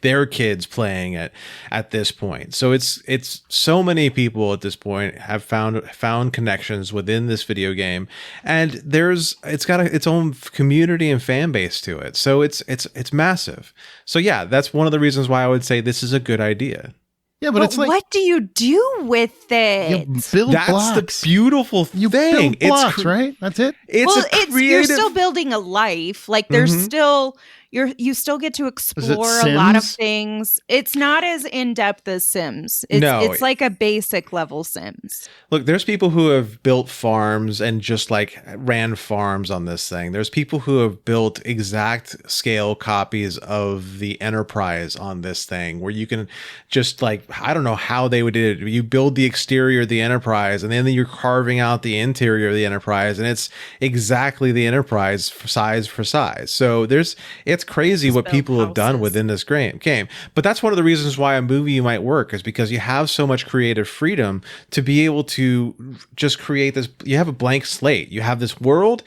their kids playing it at this point. So it's so many people at this point have found connections within this video game, and it's got its own community and fan base to it. So it's massive. So yeah, that's one of the reasons why I would say this is a good idea. Yeah, but it's like, what do you do with it? You build That's blocks. the beautiful You thing. build blocks, right? That's it. You're still building a life. Like there's still you still get to explore a lot of things. It's not as in-depth as Sims. It's like a basic level Sims. Look, there's people who have built farms and just like ran farms on this thing. There's people who have built exact scale copies of the Enterprise on this thing where you can just like, I don't know how they would do it. You build the exterior of the Enterprise and then you're carving out the interior of the Enterprise, and it's exactly the Enterprise size for size. So it's crazy what people have done within this game. But that's one of the reasons why a movie might work, is because you have so much creative freedom to be able to just create this. You have a blank slate. You have this world,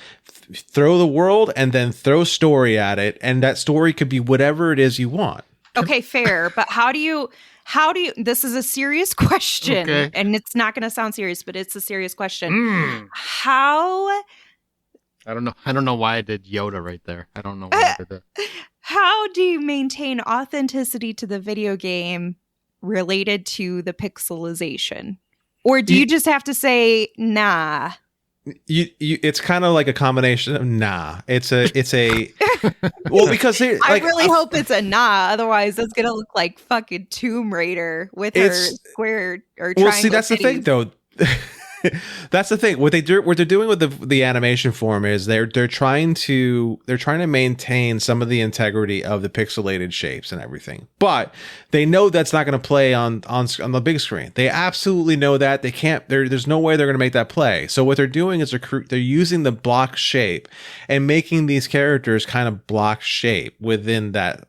throw the world, and then throw story at it. And that story could be whatever it is you want. Okay, fair. But how do you, this is a serious question, and it's not going to sound serious, but it's a serious question. I don't know why I did Yoda right there. I don't know why I did that. How do you maintain authenticity to the video game related to the pixelization? Or do you just have to say, nah? It's kind of like a combination of nah. It's a well, because I really hope it's a nah. Otherwise, it's gonna look like fucking Tomb Raider with her square or triangle. Well, see, that's the thing, though. That's the thing. What they're doing with the animation form is they're trying to maintain some of the integrity of the pixelated shapes and everything, but they know that's not going to play on the big screen. They absolutely know that they can't. There's no way they're going to make that play. So what they're doing is they're using the block shape and making these characters kind of block shape within that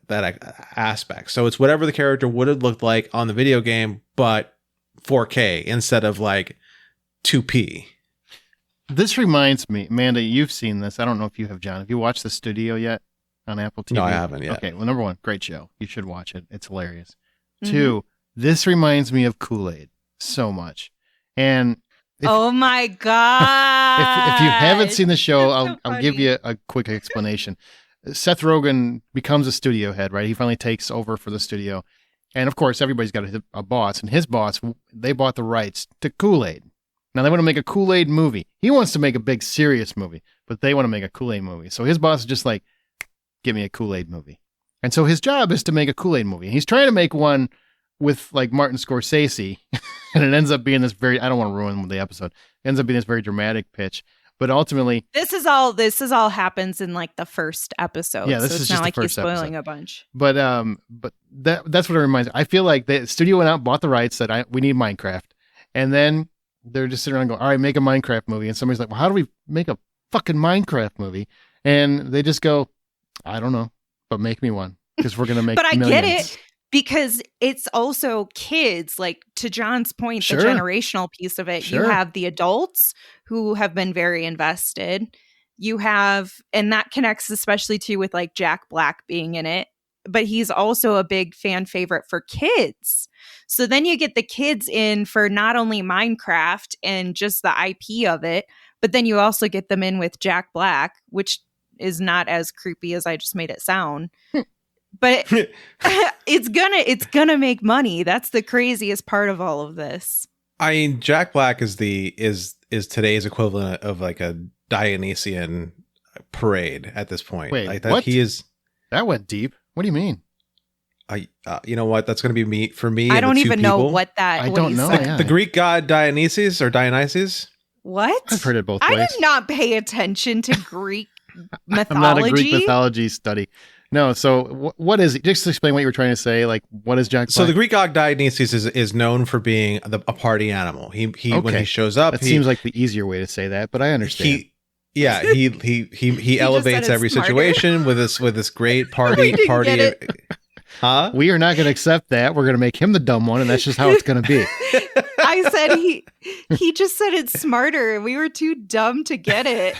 aspect. So it's whatever the character would have looked like on the video game, but 4K instead of like 2P. This reminds me, Amanda, you've seen this. I don't know if you have, John. Have you watched The Studio yet on Apple TV? No, I haven't yet. Okay, well, number one, great show. You should watch it. It's hilarious. Two, this reminds me of Kool-Aid so much. And oh my God. If you haven't seen the show, I'll give you a quick explanation. Seth Rogen becomes a studio head, right? He finally takes over for the studio. And of course, everybody's got a boss. And his boss, they bought the rights to Kool-Aid. Now, they want to make a Kool-Aid movie. He wants to make a big, serious movie, but they want to make a Kool-Aid movie. So his boss is just like, give me a Kool-Aid movie. And so his job is to make a Kool-Aid movie. He's trying to make one with, like, Martin Scorsese, and it ends up being this very, I don't want to ruin the episode, it ends up being this very dramatic pitch. But ultimately... This is all happens in, like, the first episode. Yeah, this so is it's just not like the first he's spoiling episode. a bunch. But that's what it reminds me. I feel like the studio went out, bought the rights, said, we need Minecraft. And then they're just sitting around going, all right, make a Minecraft movie. And somebody's like, well, how do we make a fucking Minecraft movie? And they just go, I don't know, but make me one, because we're going to make But I millions. get it, because it's also kids, like, to John's point, Sure. the generational piece of it. Sure. You have the adults who have been very invested. You have, and that connects especially too with like Jack Black being in it, but he's also a big fan favorite for kids. So then you get the kids in for not only Minecraft and just the IP of it, but then you also get them in with Jack Black, which is not as creepy as I just made it sound. But it's gonna make money. That's the craziest part of all of this. I mean, Jack Black is today's equivalent of like a Dionysian parade at this point. Wait, like that what? he is. That went deep. What do you mean? You know what? That's going to be for me. I and don't the two even know people. what that. I what don't he know. said. Yeah. The Greek god Dionysus. What? I've heard it both I ways. did not pay attention to Greek mythology. I'm not a Greek mythology study. No, so what is it? Just explain what you were trying to say. Like, what is Jack Black? So the Greek god Dionysus is known for being a party animal. He when he shows up, that seems like the easier way to say that, but I understand. He elevates every smarter. situation with this great We didn't party. get it. Huh? We are not going to accept that. We're going to make him the dumb one, and that's just how it's going to be. I said he just said it's smarter, and we were too dumb to get it.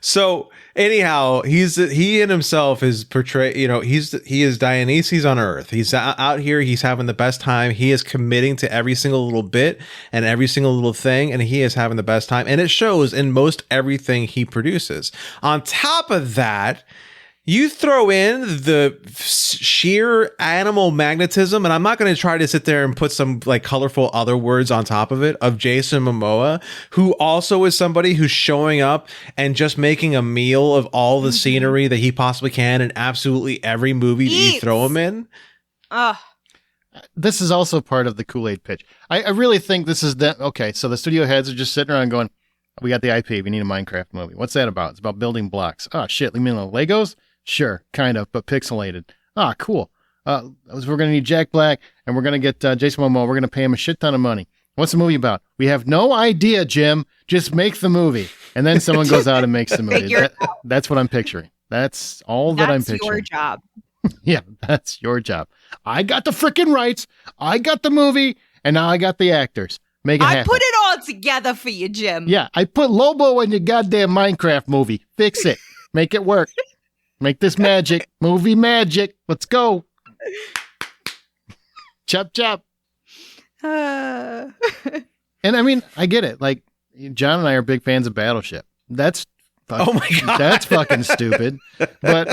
So anyhow, he in himself is portrayed. You know, he is Dionysus on Earth. He's out here. He's having the best time. He is committing to every single little bit and every single little thing, and he is having the best time. And it shows in most everything he produces. On top of that, you throw in the sheer animal magnetism, and I'm not going to try to sit there and put some like colorful other words on top of it, of Jason Momoa, who also is somebody who's showing up and just making a meal of all the scenery that he possibly can in absolutely every movie that you throw him in. This is also part of the Kool-Aid pitch. I really think this is okay, so the studio heads are just sitting around going, we got the IP, we need a Minecraft movie. What's that about? It's about building blocks. Oh, shit, you mean the Legos? Sure, kind of, but pixelated. Ah, cool. We're going to need Jack Black, and we're going to get Jason Momoa. We're going to pay him a shit ton of money. What's the movie about? We have no idea, Jim. Just make the movie. And then someone goes out and makes the movie. That's what I'm picturing. That's all that I'm picturing. That's your job. Yeah, that's your job. I got the freaking rights. I got the movie, and now I got the actors. Make it happen. I put it all together for you, Jim. Yeah, I put Lobo in your goddamn Minecraft movie. Fix it. Make it work. Make this magic. Movie magic. Let's go. Chop, chop. And I mean, I get it. Like, John and I are big fans of Battleship. That's Oh my God. That's fucking stupid. But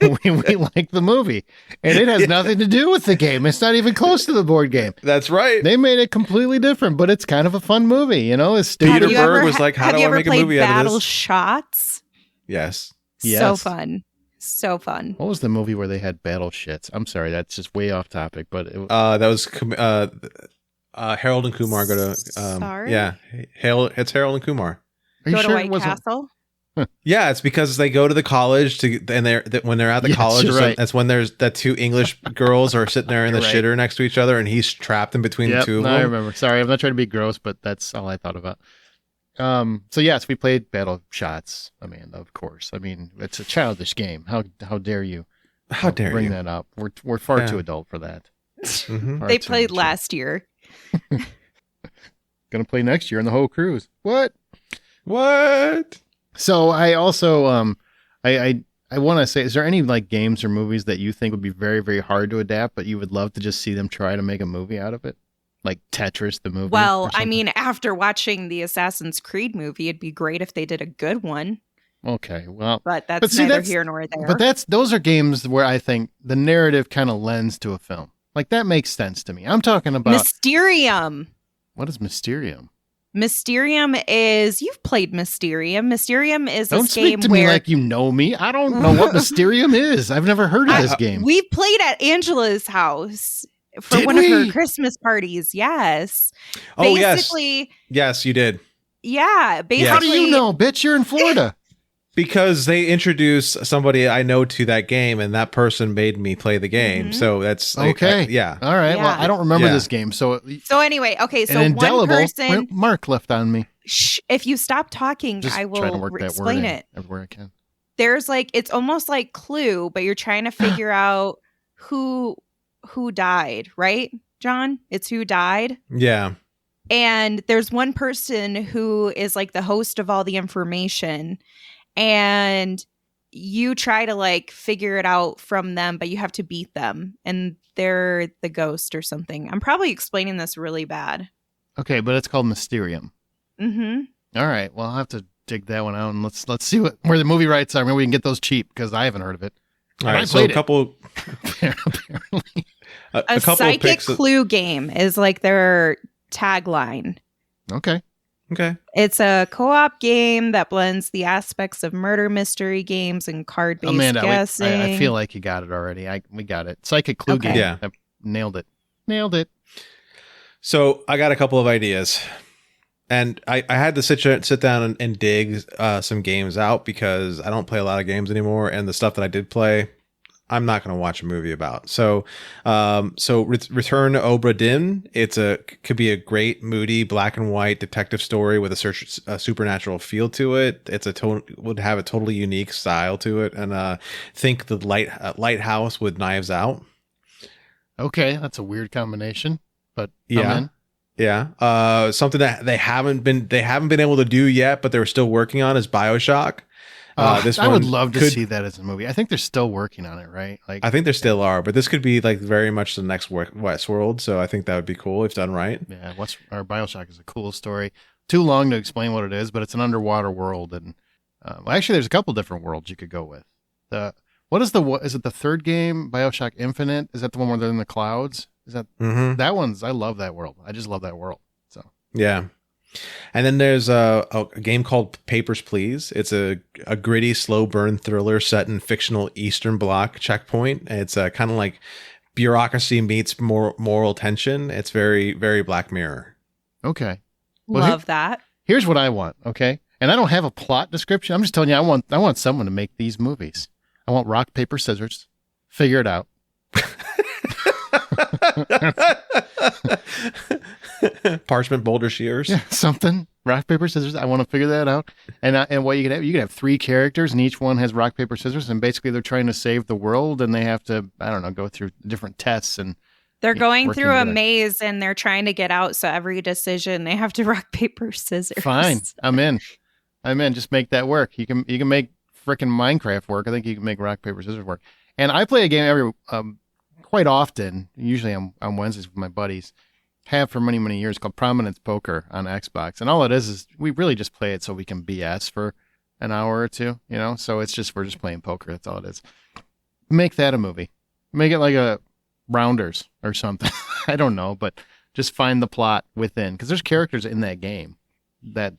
we like the movie. And it has nothing to do with the game. It's not even close to the board game. That's right. They made it completely different, but it's kind of a fun movie, you know? It's Peter stupid. Berg was like, how do I make a movie out of Battle this? Shots? Yes. So Yes. fun. So fun. What was the movie where they had battle shits? I'm sorry, that's just way off topic, but it, That was Harold and Kumar go to Sorry? yeah. It's Harold and Kumar. are you Go sure to it White wasn't? Castle? Yeah, it's because they go to the college when they're at the Yes, college. you're right. That's when there's that two English girls are sitting there in the You're right. shitter next to each other, and he's trapped in between the Yep, two of no, I them. remember. Sorry, I'm not trying to be gross, but that's all I thought about. So yes, we played Battle Shots, Amanda, of course. I mean, it's a childish game. How dare you? How dare bring you? that up? We're far Yeah. too adult for that. Mhm. Far They too played mature. last year. Gonna play next year in the whole cruise. What? What? So I also I want to say, is there any like games or movies that you think would be very, very hard to adapt, but you would love to just see them try to make a movie out of it? Like Tetris, the movie? Well, or I something? mean, after watching the Assassin's Creed movie, it'd be great if they did a good one. Okay, well, But that's But see, neither that's- here nor there. but those are games where I think the narrative kind of lends to a film. Like that makes sense to me. I'm talking about Mysterium. what is Mysterium? Mysterium is, you've played Mysterium. Mysterium is Don't this game speak to me where like you know me. I don't know what Mysterium is. I've never heard of this game. we played at Angela's house for Did one of we? her Christmas parties. Yes. Oh, yes. Basically, Yes, you did. yeah. Basically, How do you know, bitch? You're in Florida. Because they introduced somebody I know to that game, and that person made me play the game. Mhm. So that's Okay. yeah. All right. Well, Yeah. I don't remember Yeah. this game, so So anyway, okay. So an one indelible person, mark left on me. if you stop talking, Just I trying to will work that word explain in it. everywhere I can. There's like, it's almost like Clue, but you're trying to figure out who died, right, John? It's who died. Yeah. And there's one person who is like the host of all the information, and you try to like figure it out from them, but you have to beat them, and they're the ghost or something. I'm probably explaining this really bad. Okay, but it's called Mysterium. Mm-hmm. All right. Well, I'll have to dig that one out and let's see where the movie rights are. Maybe we can get those cheap because I haven't heard of it. All right, I so a played it. couple, Apparently. A couple of psychic picks. clue game is like their tagline. Okay. Okay. It's a co-op game that blends the aspects of murder mystery games and card-based Amanda, guessing. I feel like you got it already. We got it. Psychic clue Okay. game. Yeah. I nailed it. Nailed it. So I got a couple of ideas. And I had to sit down and dig some games out because I don't play a lot of games anymore. And the stuff that I did play, I'm not going to watch a movie about. So Return to Obra Dinn. Could be a great, moody, black and white detective story with a supernatural feel to it. Would have a totally unique style to it. And think the Lighthouse with Knives Out. Okay, that's a weird combination, but Yeah. I'm in. Yeah. Something that they haven't been able to do yet, but they're still working on is BioShock. I would love to could- see that as a movie. I think they're still working on it, right? Like, I think there still are, but this could be like very much the next Westworld. So I think that would be cool if done right. yeah, BioShock is a cool story. Too long to explain what it is, but it's an underwater world, and actually, there's a couple different worlds you could go with. Is it the third game, BioShock Infinite? Is that the one where they're in the clouds? Is that that one's? I love that world. I just love that world. So Yeah. And then there's a game called Papers, Please. It's a gritty, slow burn thriller set in fictional Eastern Bloc checkpoint. It's kind of like bureaucracy meets moral tension. It's very, very Black Mirror. okay, Well, Love that. here's what I want. Okay, and I don't have a plot description. I'm just telling you, I want someone to make these movies. I want rock, paper, scissors. Figure it out. Parchment, boulder, shears. Yeah, something. Rock, paper, scissors. I want to figure that out. And what you could have three characters, and each one has rock, paper, scissors, and basically they're trying to save the world, and they have to, I don't know, go through different tests and. They're going working through a together. maze and they're trying to get out. So every decision they have to rock, paper, scissors. Fine, I'm in. Just make that work. You can make frickin' Minecraft work. I think you can make rock, paper, scissors work. And I play a game quite often. Usually on Wednesdays with my buddies. Have for many, many years, called Prominence Poker on Xbox. And all it is we really just play it so we can BS for an hour or two, you know? So we're just playing poker. That's all it is. Make that a movie. Make it like a Rounders or something. I don't know, but just find the plot within, because there's characters in that game that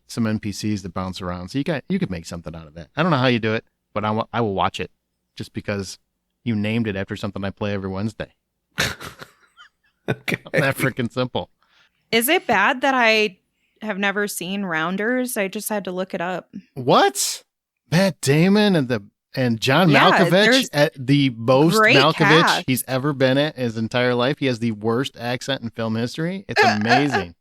some NPCs that bounce around. So you could make something out of that. I don't know how you do it, but I will watch it just because you named it after something I play every Wednesday. Okay. That freaking simple. Is it bad that I have never seen Rounders? I just had to look it up. What? Matt Damon and John Yeah, Malkovich there's at the most great Malkovich cast. he's ever been at his entire life. He has the worst accent in film history. It's amazing.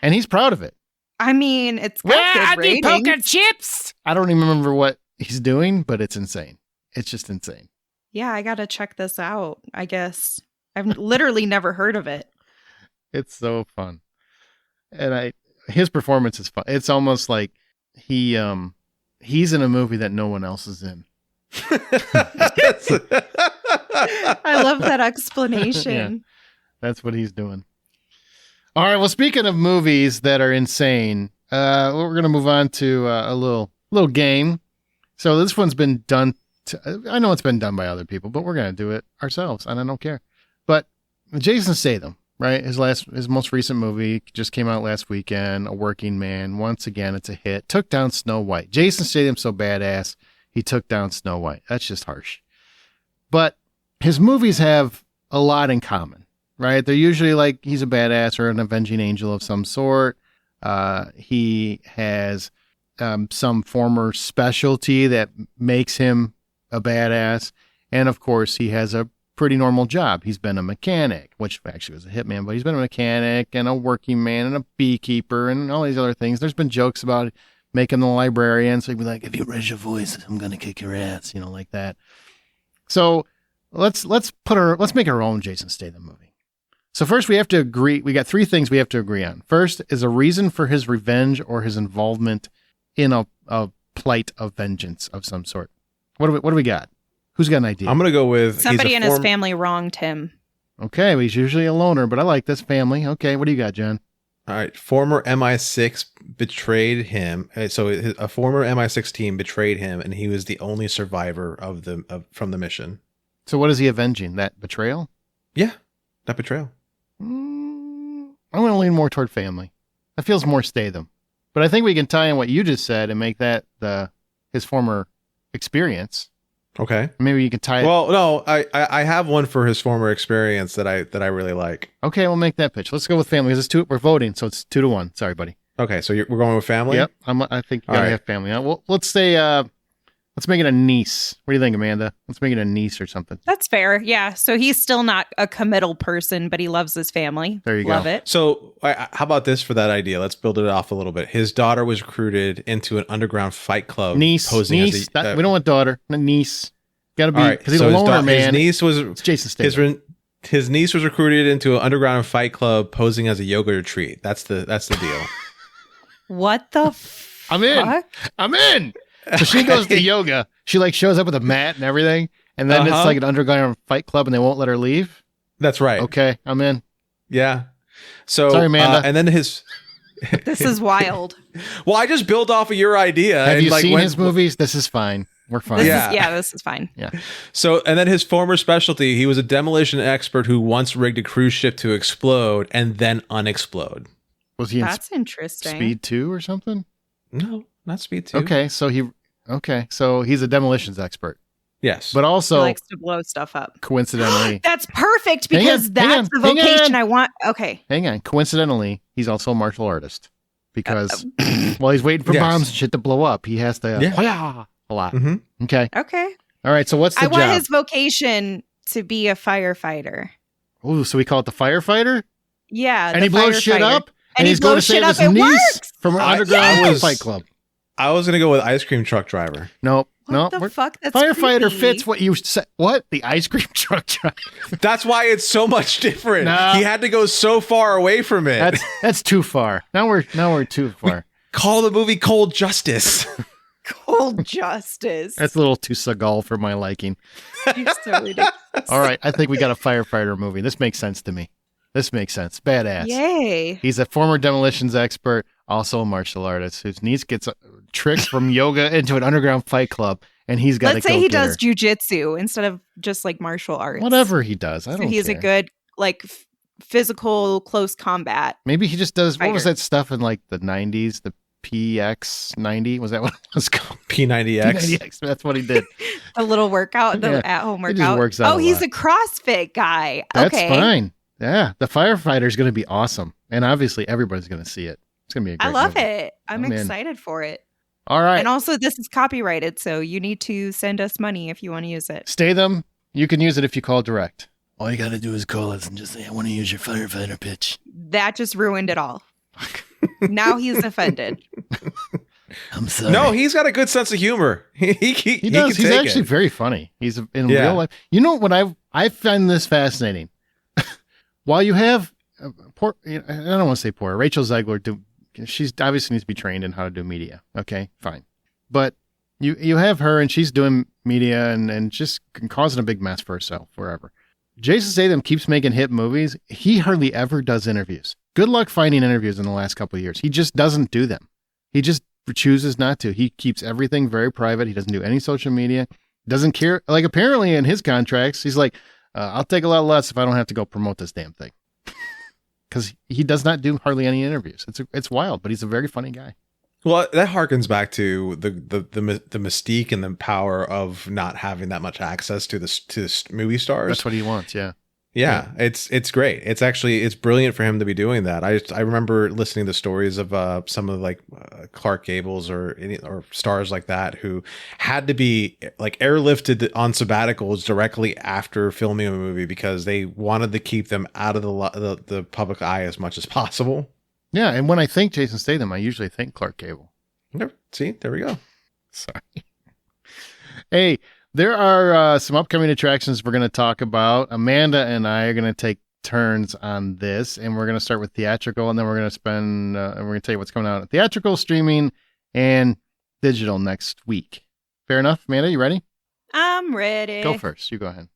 And he's proud of it. I mean, it's got good ratings. chips. I don't even remember what he's doing, but it's insane. It's just insane. Yeah, I got to check this out, I guess. I've literally never heard of it. It's so fun. And his performance is fun. It's almost like he's in a movie that no one else is in. I love that explanation. That's what he's doing. All right. Well, speaking of movies that are insane, we're going to move on to a little game. So this one's been done. I know it's been done by other people, but we're going to do it ourselves, and I don't care. But Jason Statham, right? His most recent movie just came out last weekend. A Working Man. Once again, it's a hit. Took down Snow White. Jason Statham's so badass. He took down Snow White. That's just harsh. But his movies have a lot in common, right? They're usually like he's a badass or an avenging angel of some sort. He has some former specialty that makes him a badass. And of course, he has a pretty normal job. He's been a mechanic, which actually was a hitman, but he's been a mechanic and a working man and a beekeeper and all these other things. There's been jokes about making the librarian. So he'd be like, if you raise your voice, I'm going to kick your ass, like that. So let's make our own Jason Statham movie. So first we have to agree. We got three things we have to agree on. First is a reason for his revenge or his involvement in a plight of vengeance of some sort. What do we got? Who's got an idea? I'm going to go with Somebody in his family wronged him. Okay, well, he's usually a loner, but I like this family. Okay, what do you got, Jen? All right. Former MI6 betrayed him. So a former MI6 team betrayed him, and he was the only survivor from the mission. So what is he avenging? That betrayal? Yeah, that betrayal. I'm going to lean more toward family. That feels more Statham. But I think we can tie in what you just said and make that his former experience. Okay. Maybe you can tie it. Well, no, I have one for his former experience that I really like. Okay, we'll make that pitch. Let's go with family because we're voting, so it's 2-1. Sorry, buddy. Okay, so we're going with family? Yep. I think you gotta have family. Well, let's say let's make it a niece. What do you think, Amanda? Let's make it a niece or something. That's fair. Yeah. So he's still not a committal person, but he loves his family. There you Love go. it. So how about this for that idea? Let's build it off a little bit. His daughter was recruited into an underground fight club. Niece. Posing Niece. as a, We don't want daughter. Niece. Got to be, right, because he's a loner, man. It's Jason Statham. His niece was recruited into an underground fight club posing as a yoga retreat. That's the deal. What the fuck? I'm in. So she goes to yoga. She like shows up with a mat and everything. And then it's like an underground fight club and they won't let her leave. That's right. Okay. I'm in. Yeah. So, sorry, Amanda. And then his... This is wild. Well, I just built off of your idea. Have you seen his movies? This is fine. We're fine. This is fine. Yeah. So, and then his former specialty, he was a demolition expert who once rigged a cruise ship to explode and then unexplode. Was he That's interesting. Speed 2 or something? No, not Speed 2. Okay, so he's a demolitions expert. Yes. But also he likes to blow stuff up. Coincidentally. That's perfect because that's the vocation I want. Okay. Hang on. Coincidentally, he's also a martial artist because while he's waiting for bombs and shit to blow up, he has to a lot. Mm-hmm. Okay. Okay. All right. So what's the job? I want his vocation to be a firefighter. Ooh, so we call it the firefighter? Yeah. And he blows shit up? And he's going to save his niece from an underground fight club. I was going to go with ice cream truck driver. Nope. What the fuck? That's firefighter creepy. fits what you said. What? The ice cream truck driver. That's why it's so much different. No. He had to go so far away from it. That's too far. Now we're too far. Call the movie Cold Justice. Cold Justice. That's a little too Seagal for my liking. You're so ridiculous. All right, I think we got a firefighter movie. This makes sense to me. This makes sense. Badass. Yay. He's a former demolitions expert, also a martial artist whose niece gets tricks from yoga into an underground fight club, and he's got to Let's say he does jujitsu instead of just like martial arts. Whatever he does, I don't care. He's a good like physical close combat. Maybe he just does. fighter. What was that stuff in like the 90s? The PX90? Was that what it was called? P90X. P90X. That's what he did. A little workout, the Yeah. at-home He just workout. works out a he's lot. a CrossFit guy. That's okay. fine. Yeah, the firefighter is going to be awesome, and obviously everybody's going to see it. It's going to be a great I love movie. it. I'm I'm in. excited for it. All right, And also, this is copyrighted, so you need to send us money if you want to use it. Statham, you can use it if you call direct. All you got to do is call us and just say, I want to use your firefighter pitch. That just ruined it all. Now he's offended. I'm sorry. No, he's got a good sense of humor. He does. can He's take actually it. very funny. He's in real life. You know what I find this fascinating. While you have poor, I don't want to say poor, Rachel Zegler. She's obviously needs to be trained in how to do media. Okay, fine. But you have her and she's doing media and just causing a big mess for herself wherever. Jason Statham keeps making hit movies. He hardly ever does interviews. Good luck finding interviews in the last couple of years. He just doesn't do them. He just chooses not to. He keeps everything very private. He doesn't do any social media. Doesn't care. Like apparently in his contracts, he's like, I'll take a lot less if I don't have to go promote this damn thing. Because he does not do hardly any interviews. It's wild, but he's a very funny guy. Well, that harkens back to the mystique and the power of not having that much access to the movie stars. That's what he wants. Yeah. Yeah, it's great. It's brilliant for him to be doing that. I remember listening to stories of some of like Clark Gables or stars like that who had to be like airlifted on sabbaticals directly after filming a movie because they wanted to keep them out of the public eye as much as possible. Yeah, and when I think Jason Statham, I usually think Clark Gable. See, there we go. Sorry. Hey. There are some upcoming attractions we're going to talk about. Amanda and I are going to take turns on this, and we're going to start with theatrical, and then we're going to and we're going to tell you what's coming out at theatrical, streaming, and digital next week. Fair enough, Amanda? You ready? I'm ready. Go first. You go ahead.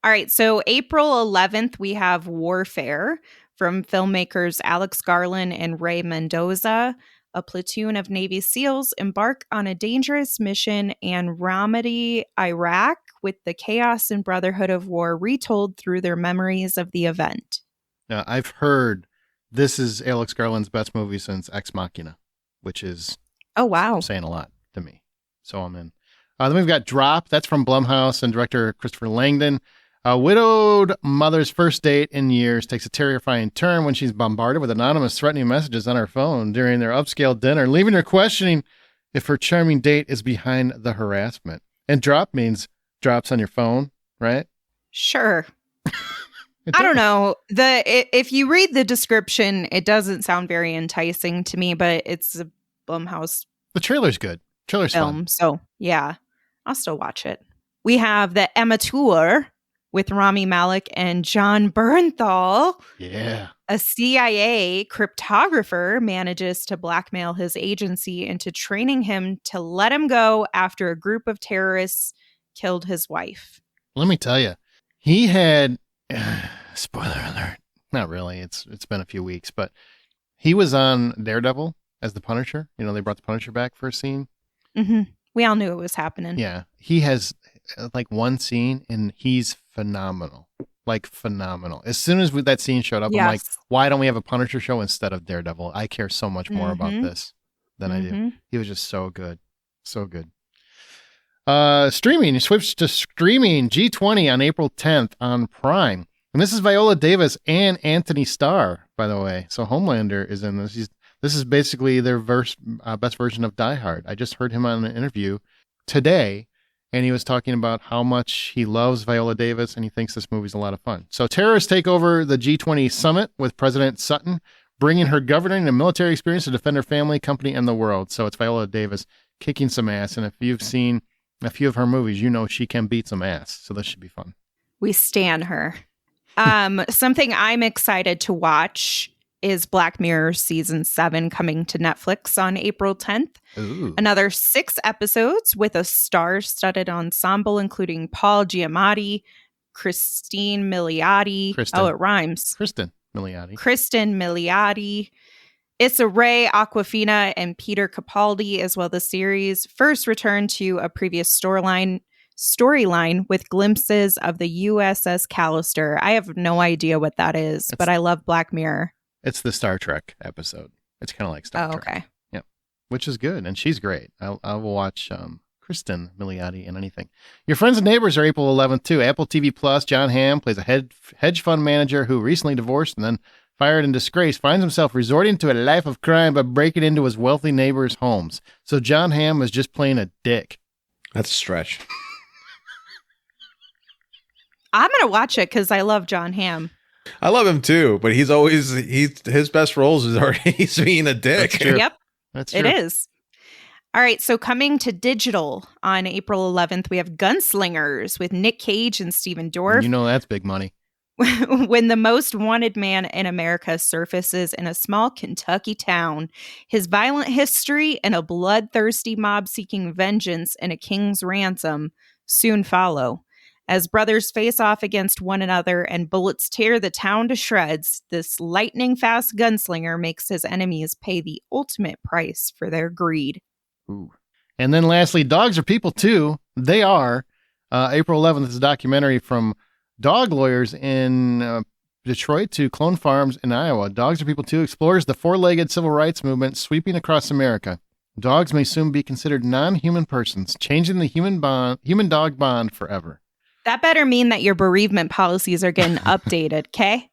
All right. So April 11th, we have Warfare, From filmmakers Alex Garland and Ray Mendoza, a platoon of Navy SEALs embark on a dangerous mission and remedy Iraq with the chaos and brotherhood of war retold through their memories of the event. Now, I've heard this is Alex Garland's best movie since Ex Machina, which is saying a lot to me. So I'm in. Then we've got Drop. That's from Blumhouse and director Christopher Langdon. A widowed mother's first date in years takes a terrifying turn when she's bombarded with anonymous threatening messages on her phone during their upscale dinner, leaving her questioning if her charming date is behind the harassment. And drop means drops on your phone, right? Sure. I don't know. If you read the description, it doesn't sound very enticing to me, but it's a Blumhouse. The trailer's good. Trailer's film, fun. So yeah, I'll still watch it. We have The Amateur with Rami Malek and John Bernthal. Yeah. A CIA cryptographer manages to blackmail his agency into training him to let him go after a group of terrorists killed his wife. Let me tell you, he had, spoiler alert, not really, it's been a few weeks, but he was on Daredevil as the Punisher. You know, they brought the Punisher back for a scene. Mm-hmm. We all knew it was happening. Yeah. He has like one scene and he's phenomenal. Like phenomenal. As soon as that scene showed up, I'm like, why don't we have a Punisher show instead of Daredevil? I care so much more about this than I do. He was just so good. So good. Streaming. You switched to streaming G20 on April 10th on Prime. And this is Viola Davis and Anthony Starr, by the way. So Homelander is in this. This is basically their best version of Die Hard. I just heard him on an interview today, and he was talking about how much he loves Viola Davis, and he thinks this movie's a lot of fun. So terrorists take over the G20 summit with President Sutton, bringing her governing and military experience to defend her family, company, and the world. So it's Viola Davis kicking some ass, and if you've seen a few of her movies, you know she can beat some ass. So this should be fun. We stan her. Something I'm excited to watch is Black Mirror Season 7 coming to Netflix on April 10th. Ooh. Another 6 episodes with a star-studded ensemble, including Paul Giamatti, Kristen Milioti. Oh, it rhymes. Kristen Milioti. Kristen Milioti, Issa Rae, Awkwafina, and Peter Capaldi, as well. The series first returned to a previous storyline with glimpses of the USS Callister. I have no idea what that is, but I love Black Mirror. It's the Star Trek episode. It's kind of like Star Trek. Okay. Yep. Which is good. And she's great. I will watch Kristen Milioti in anything. Your Friends and Neighbors are April 11th, too. Apple TV Plus, John Hamm plays a hedge fund manager who recently divorced and then fired in disgrace, finds himself resorting to a life of crime by breaking into his wealthy neighbors' homes. So John Hamm is just playing a dick. That's a stretch. I'm going to watch it because I love John Hamm. I love him too, but his best roles is already he's being a dick. That's true. Yep. That's true. It is. All right, so coming to digital on April 11th, we have Gunslingers with Nick Cage and Stephen Dorff. You know that's big money. When the most wanted man in America surfaces in a small Kentucky town, his violent history and a bloodthirsty mob seeking vengeance and a king's ransom soon follow. As brothers face off against one another and bullets tear the town to shreds, this lightning-fast gunslinger makes his enemies pay the ultimate price for their greed. Ooh. And then lastly, Dogs Are People Too. They are. April 11th is a documentary from dog lawyers in Detroit to clone farms in Iowa. Dogs Are People Too explores the four-legged civil rights movement sweeping across America. Dogs may soon be considered non-human persons, changing the human-dog bond forever. That better mean that your bereavement policies are getting updated, okay?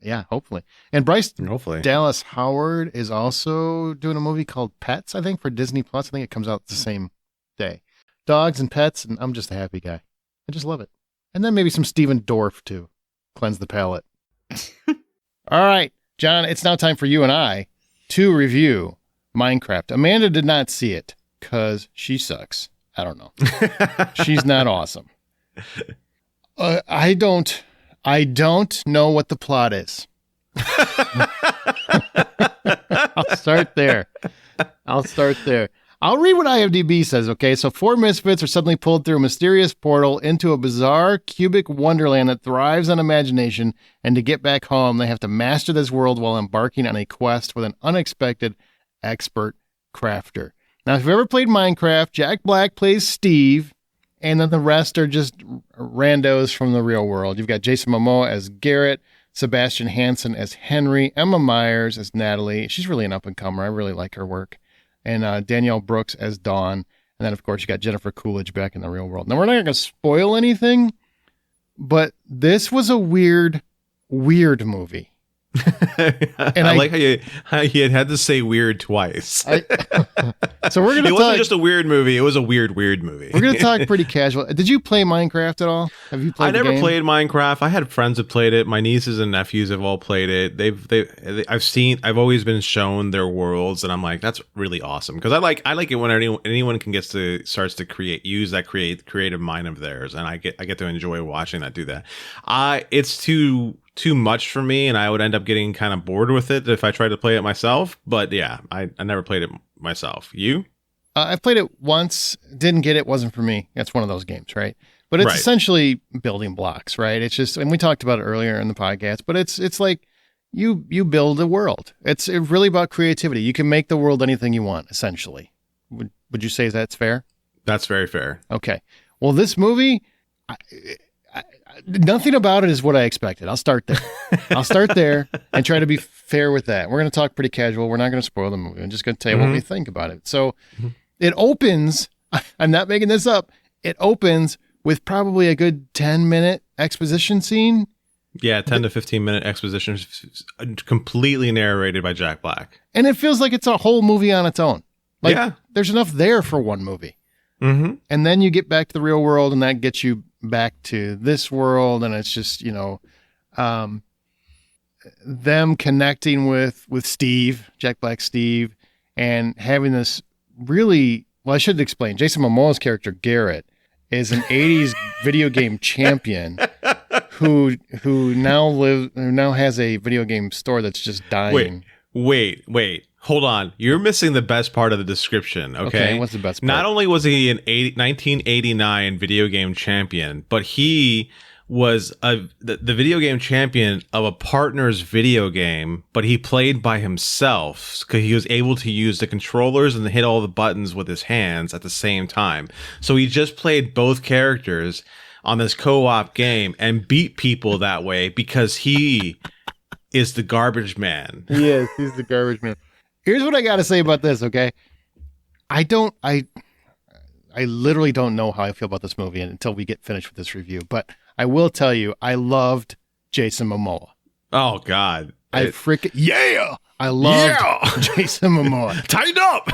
Yeah, hopefully. And Bryce Hopefully. Dallas Howard is also doing a movie called Pets, I think, for Disney Plus. I think it comes out the same day. Dogs and pets, and I'm just a happy guy. I just love it. And then maybe some Stephen Dorff to cleanse the palate. All right, John, it's now time for you and I to review Minecraft. Amanda did not see it because she sucks. I don't know. She's not awesome. I don't know what the plot is. I'll start there. I'll read what IMDb says, okay? So 4 misfits are suddenly pulled through a mysterious portal into a bizarre cubic wonderland that thrives on imagination, and to get back home, they have to master this world while embarking on a quest with an unexpected expert crafter. Now, if you've ever played Minecraft, Jack Black plays Steve, and then the rest are just randos from the real world. You've got Jason Momoa as Garrett, Sebastian Hansen as Henry, Emma Myers as Natalie. She's really an up-and-comer. I really like her work. And Danielle Brooks as Dawn. And then, of course, you got Jennifer Coolidge back in the real world. Now, we're not going to spoil anything, but this was a weird movie. And I like how you had to say weird twice. So we're gonna. It wasn't just a weird movie. It was a weird movie. We're gonna talk pretty casual. Did you play Minecraft at all? Have you played? I never played Minecraft. I had friends that played it. My nieces and nephews have all played it. I've always been shown their worlds, and I'm like, that's really awesome because I like it when anyone can starts to use that creative mind of theirs, and I get to enjoy watching that do that. It's too much for me, and I would end up getting kind of bored with it if I tried to play it myself. But yeah, I never played it myself. You? I've played it once, didn't get it, wasn't for me. That's one of those games, right? But it's essentially building blocks, right? It's just, and we talked about it earlier in the podcast, but it's like you build a world. It's really about creativity. You can make the world anything you want, essentially. Would you say that's fair? That's very fair. Okay. Well, this movie, nothing about it is what I expected. I'll start there and try to be fair with that. We're going to talk pretty casual. We're not going to spoil the movie. I'm just going to tell you what we think about it. So it opens, I'm not making this up. It opens with probably a good 10-minute exposition scene. Yeah, 10 to 15-minute exposition, completely narrated by Jack Black. And it feels like it's a whole movie on its own. Like, there's enough there for one movie. Mm-hmm. And then you get back to the real world, and that gets you back to this world, and it's just, them connecting with Steve, Jack Black Steve, and having this really, well, I should explain. Jason Momoa's character, Garrett, is an 80s video game champion who now has a video game store that's just dying. Wait. Hold on. You're missing the best part of the description, okay? What's the best part? Not only was he an 1989 video game champion, but he was the video game champion of a partner's video game, but he played by himself because he was able to use the controllers and hit all the buttons with his hands at the same time. So he just played both characters on this co-op game and beat people that way because he is the garbage man. Yes, he's the garbage man. Here's what I got to say about this, okay? I literally don't know how I feel about this movie until we get finished with this review, but I will tell you, I loved Jason Momoa. Oh, God. I loved Jason Momoa. Tighten up.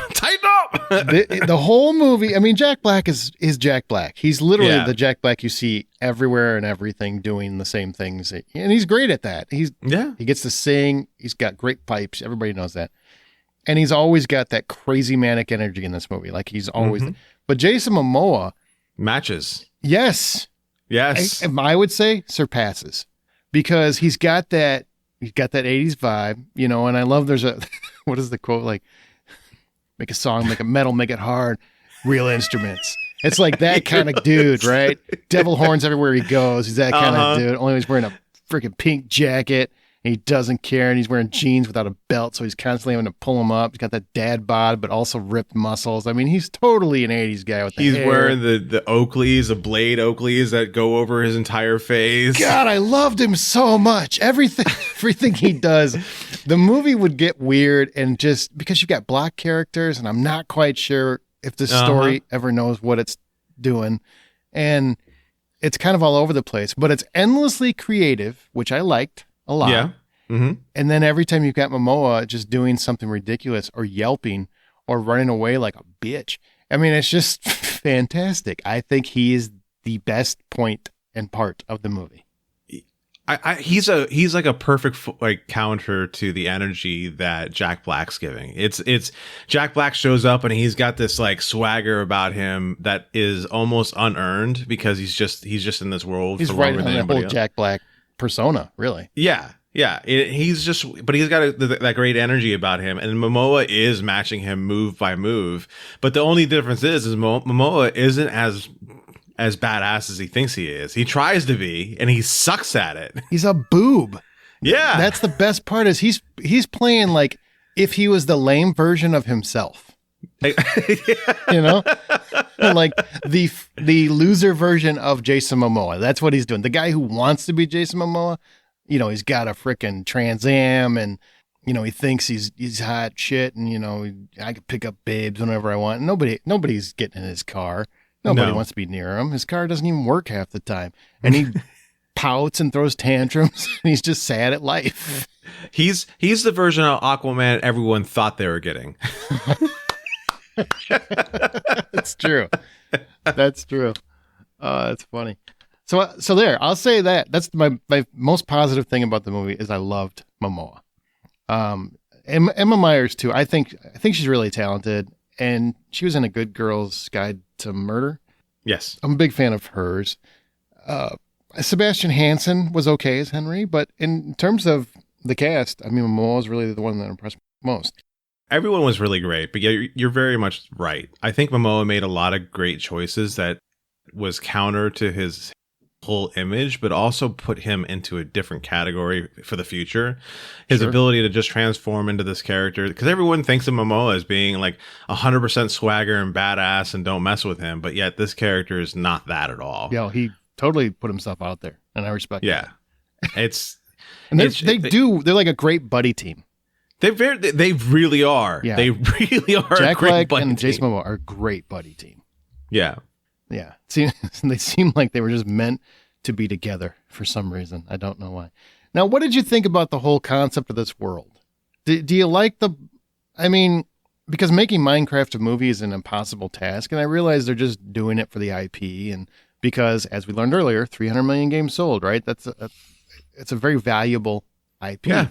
The whole movie, I mean, Jack Black is Jack Black. He's literally the Jack Black you see everywhere and everything doing the same things. And he's great at that. He gets to sing. He's got great pipes. Everybody knows that. And he's always got that crazy manic energy in this movie. Like he's always, but Jason Momoa matches. Yes. I would say surpasses because he's got that 80s vibe, and I love there's a, what is the quote? Like, make a song, make a metal, make it hard, real instruments. It's like that kind of dude, right? Devil horns everywhere he goes. He's that kind of dude. Only he's wearing a freaking pink jacket. And he doesn't care, and he's wearing jeans without a belt, so he's constantly having to pull them up. He's got that dad bod, but also ripped muscles. I mean, he's totally an 80s guy with the hair. Wearing the Oakleys, the blade Oakleys that go over his entire face. God, I loved him so much. Everything he does. The movie would get weird, and just because you got black characters, and I'm not quite sure if the story ever knows what it's doing. And it's kind of all over the place, but it's endlessly creative, which I liked a lot. Yeah. Mm-hmm. And then every time you've got Momoa just doing something ridiculous or yelping or running away like a bitch, I mean, it's just fantastic. I think he is the best point and part of the movie. He's like a perfect counter to the energy that Jack Black's giving. It's Jack Black shows up and he's got this like swagger about him that is almost unearned because he's just in this world. He's right on that whole Jack Black persona, really. Yeah. Yeah, he's just, but he's got that great energy about him, and Momoa is matching him move by move. But the only difference is Momoa isn't as badass as he thinks he is. He tries to be, and he sucks at it. He's a boob. Yeah, that's the best part. Is he's playing like if he was the lame version of himself. You know, like the loser version of Jason Momoa. That's what he's doing. The guy who wants to be Jason Momoa, you know, he's got a freaking Trans Am, and you know, he thinks he's hot shit, and you know, I could pick up babes whenever I want. Nobody's getting in his car. Nobody wants to be near him. His car doesn't even work half the time, and he pouts and throws tantrums, and he's just sad at life. He's the version of Aquaman everyone thought they were getting. That's true. That's true. That's funny. So there, I'll say that's my most positive thing about the movie is I loved Momoa. Emma Myers too. I think she's really talented, and she was in A Good Girl's Guide to Murder. Yes, I'm a big fan of hers. Sebastian Hansen was okay as Henry, but in terms of the cast, I mean, Momoa was really the one that impressed me most. Everyone was really great, but you're very much right. I think Momoa made a lot of great choices that was counter to his whole image, but also put him into a different category for the future. His ability to just transform into this character, because everyone thinks of Momoa as being like 100% swagger and badass and don't mess with him, but yet this character is not that at all. Yeah, he totally put himself out there, and I respect that. It's and they're like a great buddy team. They really are. Yeah. They really are. Jack a great Black buddy and team. Jason Momoa are a great buddy team. Yeah. Yeah. They seem like they were just meant to be together for some reason. I don't know why. Now, what did you think about the whole concept of this world? Do you like because making Minecraft a movie is an impossible task, and I realize they're just doing it for the IP, and because, as we learned earlier, 300 million games sold, right? It's a very valuable IP. Yeah.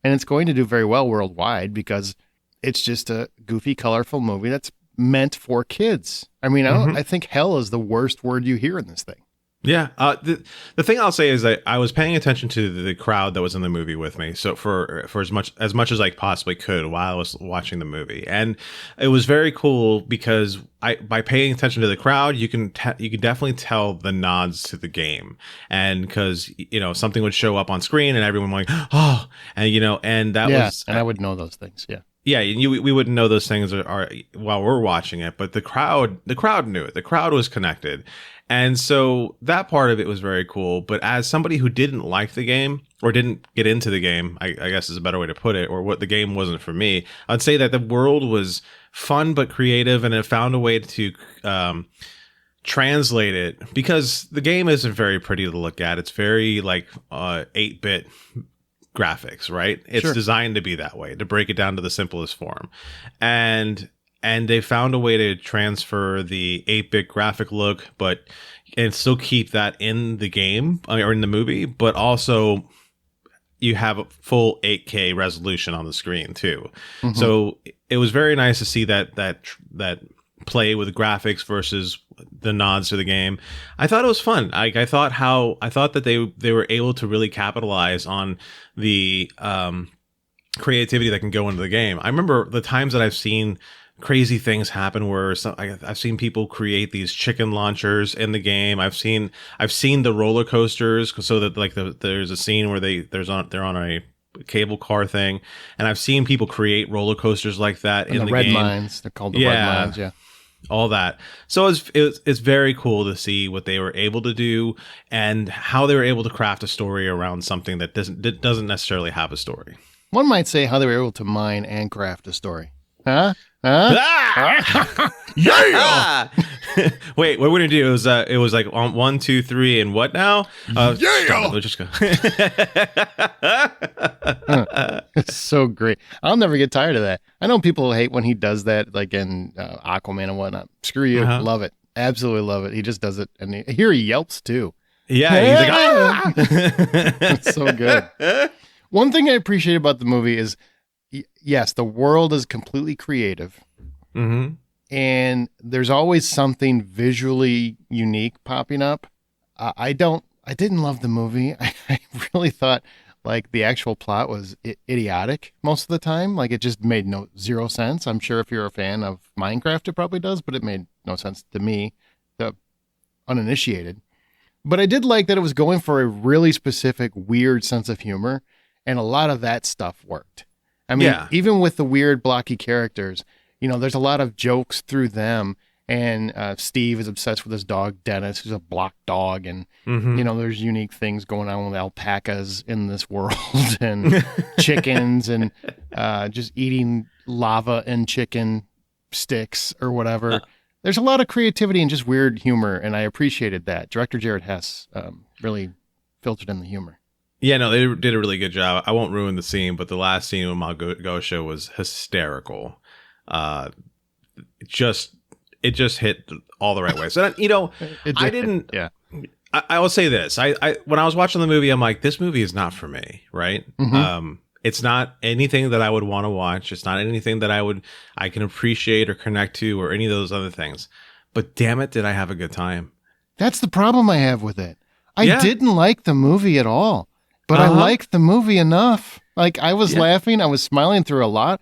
And it's going to do very well worldwide because it's just a goofy, colorful movie that's meant for kids. I mean, I think hell is the worst word you hear in this thing. Yeah. The thing I'll say is that I was paying attention to the crowd that was in the movie with me. So for as much as I possibly could while I was watching the movie. And it was very cool because by paying attention to the crowd, you can definitely tell the nods to the game. And because, you know, something would show up on screen and everyone like, oh, and you know, and that was, and I would know those things. Yeah. Yeah, we wouldn't know those things are while we're watching it, but the crowd knew it. The crowd was connected. And so that part of it was very cool. But as somebody who didn't like the game or didn't get into the game, I guess is a better way to put it, or what the game wasn't for me, I'd say that the world was fun but creative, and it found a way to translate it, because the game isn't very pretty to look at. It's very like 8-bit graphics, right? It's designed to be that way, to break it down to the simplest form. And they found a way to transfer the 8-bit graphic look, and still keep that in the game or in the movie, but also you have a full 8K resolution on the screen too. Mm-hmm. So it was very nice to see that play with graphics versus the nods to the game. I thought it was fun. I thought that they were able to really capitalize on the creativity that can go into the game. I remember the times that I've seen crazy things happen where I've seen people create these chicken launchers in the game. I've seen the roller coasters, so that like there's a scene where they're on a cable car thing, and I've seen people create roller coasters like that in the red game. mines. They're called the red mines. Yeah. All that. So it's very cool to see what they were able to do and how they were able to craft a story around something that doesn't necessarily have a story. One might say how they were able to mine and craft a story. Huh? Ah! Yeah! Wait, what we're gonna do is it was like on 1, 2, 3, and what now? We'll just go. It's so great. I'll never get tired of that. I know people hate when he does that, like in Aquaman and whatnot. Screw you. Love it. Absolutely love it. He just does it, and here he yelps too. Yeah, he's like, ah! It's so good. One thing I appreciate about the movie is, yes, the world is completely creative. Mm-hmm. And there's always something visually unique popping up. I didn't love the movie. I really thought Like the actual plot was idiotic most of the time. Like it just made zero sense. I'm sure if you're a fan of Minecraft, it probably does, but it made no sense to me, the uninitiated. But I did like that it was going for a really specific, weird sense of humor, and a lot of that stuff worked. I mean, even with the weird, blocky characters, there's a lot of jokes through them. And Steve is obsessed with his dog, Dennis, who's a block dog. And, there's unique things going on with alpacas in this world and chickens and just eating lava and chicken sticks or whatever. There's a lot of creativity and just weird humor, and I appreciated that. Director Jared Hess really filtered in the humor. Yeah, no, they did a really good job. I won't ruin the scene, but the last scene with Malgosha was hysterical. It just hit all the right way. So, I didn't. Yeah. I will say this. I when I was watching the movie, I'm like, this movie is not for me, right? Mm-hmm. It's not anything that I would want to watch. It's not anything that I can appreciate or connect to or any of those other things. But damn it, did I have a good time? That's the problem I have with it. I didn't like the movie at all, but I liked the movie enough. Like I was laughing, I was smiling through a lot.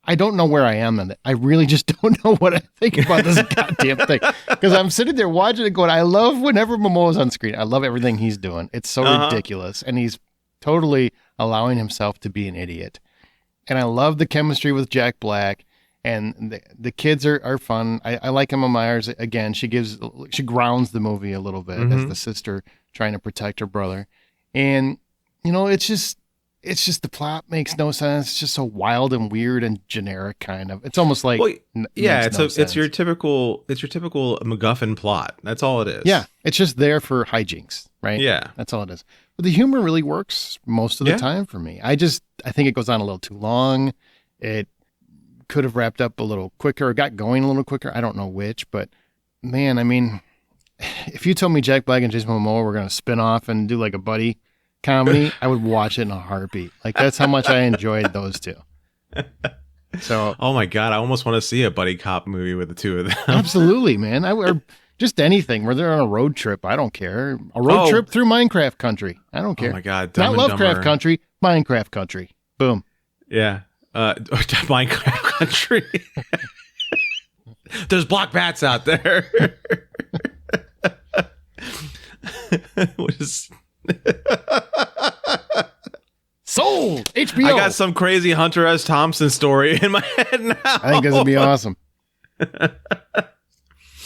I don't know where I am in it. I really just don't know what I think about this goddamn thing. Because I'm sitting there watching it going, I love whenever Momoa's on screen. I love everything he's doing. It's so ridiculous. And he's totally allowing himself to be an idiot. And I love the chemistry with Jack Black. And the kids are fun. I like Emma Myers. Again, she grounds the movie a little bit as the sister trying to protect her brother. And, it's just the plot makes no sense. It's just so wild and weird and generic kind of. It's almost like it's your typical MacGuffin plot. That's all it is. Yeah, it's just there for hijinks, right? Yeah, that's all it is. But the humor really works most of the time for me. I think it goes on a little too long. It could have wrapped up a little quicker or got going a little quicker. I don't know which, but man, I mean, if you told me Jack Black and Jason Momoa were going to spin off and do like a buddy comedy, I would watch it in a heartbeat. Like that's how much I enjoyed those two. So, oh my God, I almost want to see a buddy cop movie with the two of them. Absolutely, man. Or just anything where they're on a road trip. I don't care. A road trip through Minecraft country. I don't care. Oh my God. Not Lovecraft country, Minecraft country. Boom. Yeah. Minecraft country. There's black bats out there. What is... Sold HBO. I got some crazy Hunter S. Thompson story in my head now. I think this would be awesome. I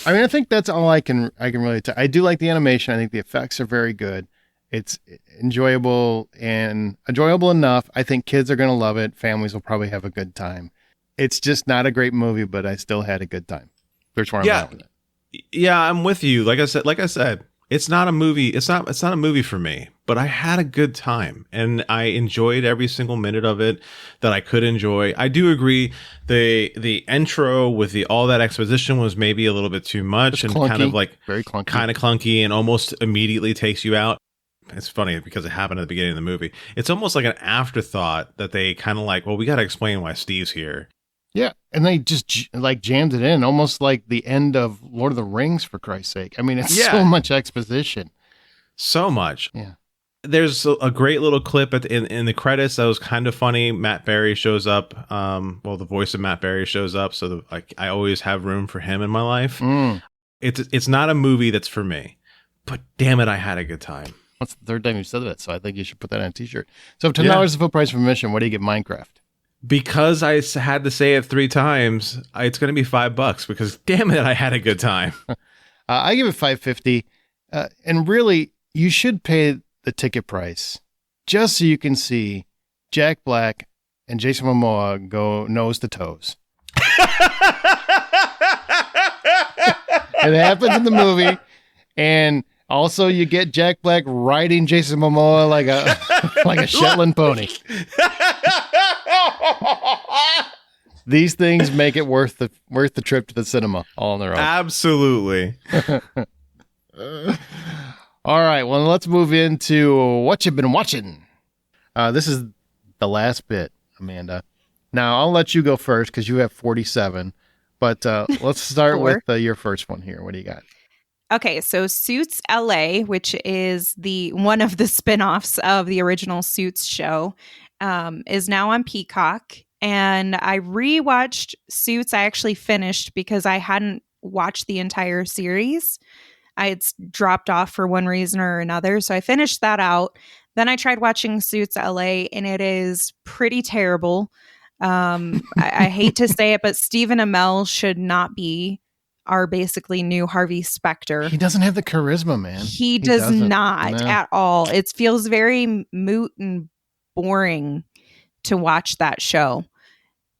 mean, I think that's all I can really tell. I do like the animation. I think the effects are very good. It's enjoyable enough. I think kids are going to love it. Families will probably have a good time. It's just not a great movie, but I still had a good time. That's where I'm at with it. Yeah, I'm with you. Like I said, it's not a movie. It's not a movie for me, but I had a good time and I enjoyed every single minute of it that I could enjoy. I do agree. The intro with all that exposition was maybe a little bit too much and clunky, kind of like very clunky, kind of clunky and almost immediately takes you out. It's funny because it happened at the beginning of the movie. It's almost like an afterthought that they kind of like, well, we got to explain why Steve's here. Yeah, and they just like jammed it in, almost like the end of Lord of the Rings, for Christ's sake. I mean, it's so much exposition. So much. Yeah. There's a great little clip in the credits that was kind of funny. Matt Berry shows up. The voice of Matt Berry shows up, so I always have room for him in my life. It's not a movie that's for me, but damn it, I had a good time. That's the third time you said that, so I think you should put that on a t-shirt. So $10 is the full price for admission. What do you get Minecraft? Because I had to say it 3 times, it's going to be $5 because damn it, I had a good time. I give it $5.50. And really, you should pay the ticket price just so you can see Jack Black and Jason Momoa go nose to toes. It happens in the movie. And also you get Jack Black riding Jason Momoa like a Shetland pony. These things make it worth the trip to the cinema all on their own. Absolutely. All right, well, let's move into Whatcha Been Watchin. This is the last bit, Amanda. Now, I'll let you go first because you have 47. But let's start with your first one here. What do you got? Okay, so Suits LA, which is the one of the spin-offs of the original Suits show, is now on Peacock. And I rewatched Suits. I actually finished because I hadn't watched the entire series. I had dropped off for one reason or another. So I finished that out. Then I tried watching Suits LA, and it is pretty terrible. I hate to say it, but Stephen Amell should not be our basically new Harvey Specter. He doesn't have the charisma, man. He does doesn't. not No. at all. It feels very moot and boring to watch that show.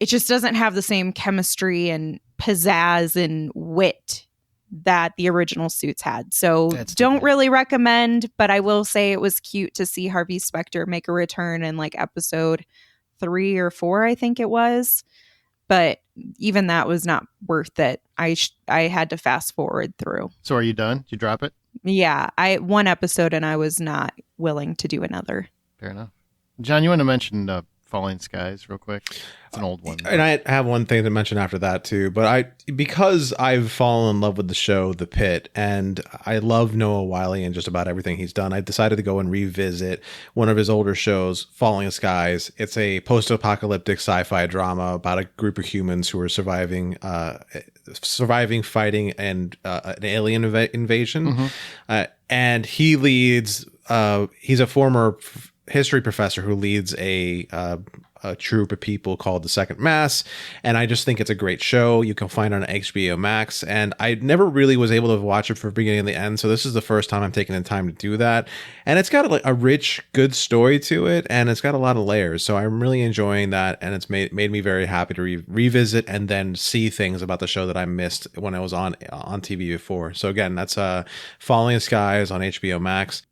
It just doesn't have the same chemistry and pizzazz and wit that the original Suits had. So don't really recommend, but I will say it was cute to see Harvey Specter make a return in like episode 3 or 4, I think it was. But even that was not worth it. I had to fast forward through. So are you done? Did you drop it? Yeah, one episode and I was not willing to do another. Fair enough. John, you want to mention Falling Skies real quick? It's an old one. And I have one thing to mention after that too, but because I've fallen in love with the show The Pit, and I love Noah Wyle and just about everything he's done, I decided to go and revisit one of his older shows, Falling Skies. It's a post-apocalyptic sci-fi drama about a group of humans who are surviving fighting and an alien invasion. And he leads he's a former history professor who leads a troupe of people called the Second Mass, and I just think it's a great show. You can find it on HBO Max, and I never really was able to watch it from the beginning to the end, so this is the first time I'm taking the time to do that. And it's got a rich, good story to it, and it's got a lot of layers, so I'm really enjoying that, and it's made me very happy to revisit and then see things about the show that I missed when I was on TV before. So again, that's Falling Skies on HBO Max.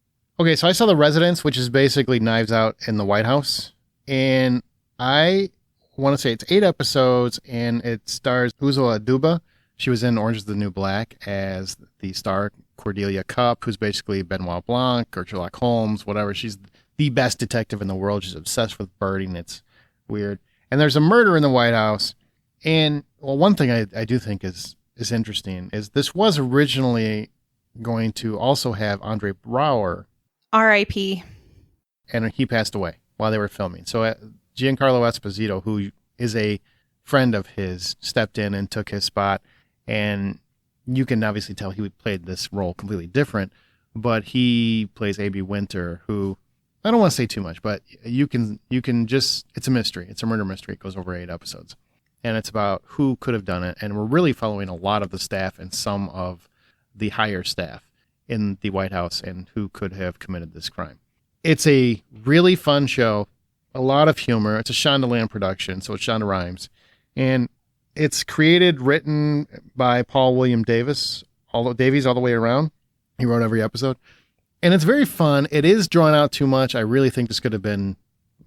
Okay, so I saw The Residence, which is basically Knives Out in the White House. And I want to say it's 8 episodes, and it stars Uzo Aduba. She was in Orange is the New Black as the star Cordelia Cupp, who's basically Benoit Blanc or Sherlock Holmes, whatever. She's the best detective in the world. She's obsessed with birding. It's weird. And there's a murder in the White House. And, well, one thing I do think is interesting is this was originally going to also have Andre Braugher. R.I.P. And he passed away while they were filming. So Giancarlo Esposito, who is a friend of his, stepped in and took his spot. And you can obviously tell he played this role completely different. But he plays A.B. Winter, who, I don't want to say too much, but you can just, it's a mystery. It's a murder mystery. It goes over 8 episodes. And it's about who could have done it. And we're really following a lot of the staff and some of the higher staff in the White House and who could have committed this crime. It's a really fun show, a lot of humor. It's a Shondaland production, so it's Shonda Rhimes. And it's written by Paul William Davies all the way around. He wrote every episode. And it's very fun. It is drawn out too much. I really think this could have been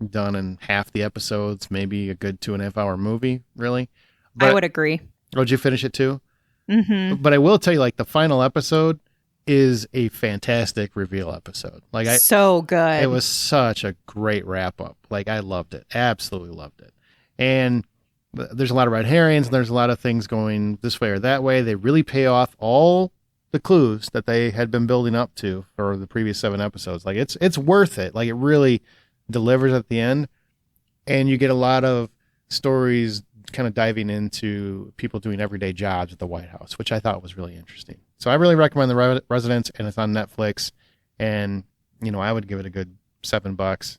done in half the episodes, maybe a good 2.5 hour movie, really. But, I would agree. Oh, did you finish it too? Mm-hmm. But I will tell you, like, the final episode is a fantastic reveal episode. Like, so good. It was such a great wrap up. Like, I loved it. Absolutely loved it. And there's a lot of red herrings, and there's a lot of things going this way or that way. They really pay off all the clues that they had been building up to for the previous 7 episodes. Like, it's worth it. Like, it really delivers at the end. And you get a lot of stories kind of diving into people doing everyday jobs at the White House, which I thought was really interesting. So I really recommend The Residence, and it's on Netflix. And, I would give it a good $7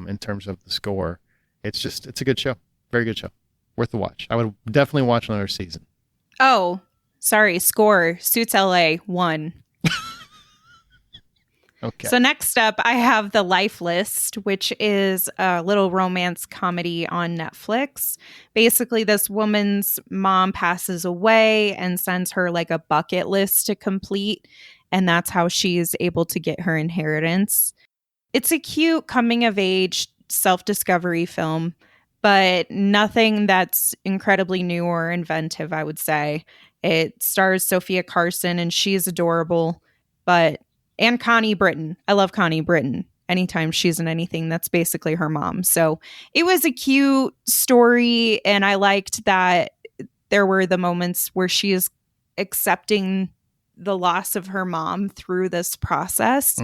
in terms of the score. It's a good show. Very good show. Worth the watch. I would definitely watch another season. Oh, sorry. Score. Suits LA 1. Okay. So next up, I have The Life List, which is a little romance comedy on Netflix. Basically, this woman's mom passes away and sends her like a bucket list to complete. And that's how she's able to get her inheritance. It's a cute coming of age self-discovery film, but nothing that's incredibly new or inventive, I would say. It stars Sophia Carson, and she's adorable, and Connie Britton. I love Connie Britton. Anytime she's in anything, that's basically her mom. So it was a cute story, and I liked that there were the moments where she is accepting the loss of her mom through this process.